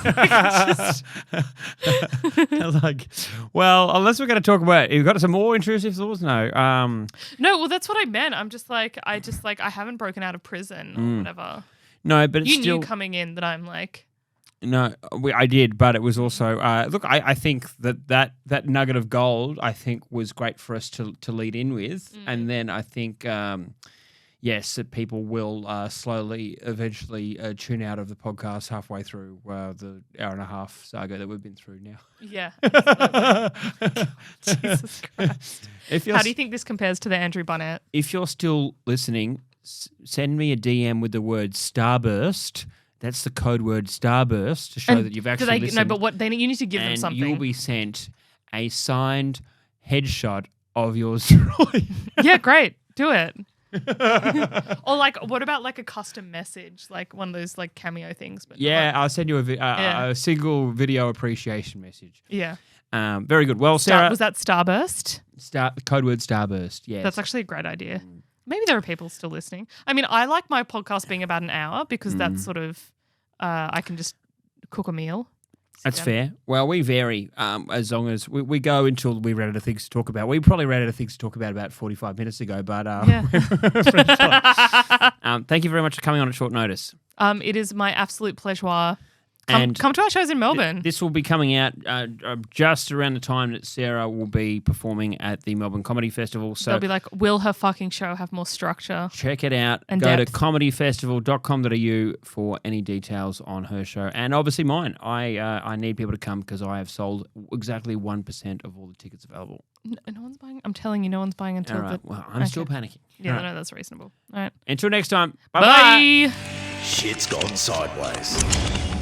Like, well, unless we're going to talk about, you've got some more intrusive thoughts? No. No, well, that's what I meant. I haven't broken out of prison or whatever. No, but it's you still... knew coming in that I'm like... No, I did, but it was also... look, I think that nugget of gold, I think, was great for us to lead in with. And then I think... yes, that people will slowly, eventually tune out of the podcast halfway through the hour and a half saga that we've been through now. Yeah. Jesus Christ. How do you think this compares to the Andrew Barnett? If you're still listening, send me a DM with the word Starburst. That's the code word Starburst to show that you've actually listened. No, but you need to give them something. And you'll be sent a signed headshot of yours truly. Yeah, great. Do it. Or like, what about like a custom message, like one of those like cameo things? But I'll send you a single video appreciation message. Yeah. Very good. Well, Sarah, was that Starburst? Code word Starburst. Yes. That's actually a great idea. Maybe there are people still listening. I mean, I like my podcast being about an hour because that's sort of I can just cook a meal. That's fair. Well, we vary as long as we go until we run out of things to talk about. We probably ran out of things to talk about 45 minutes ago, but thank you very much for coming on at short notice. It is my absolute pleasure. Come to our shows in Melbourne. This will be coming out just around the time that Sarah will be performing at the Melbourne Comedy Festival. So they'll be like, will her fucking show have more structure? Check it out. And go depth. to comedyfestival.com.au for any details on her show. And obviously mine. I need people to come because I have sold exactly 1% of all the tickets available. No one's buying. I'm telling you, no one's buying until all right. Well, I'm still panicking. Yeah, all right. no, that's reasonable. All right. Until next time. Bye. Shit's gone sideways.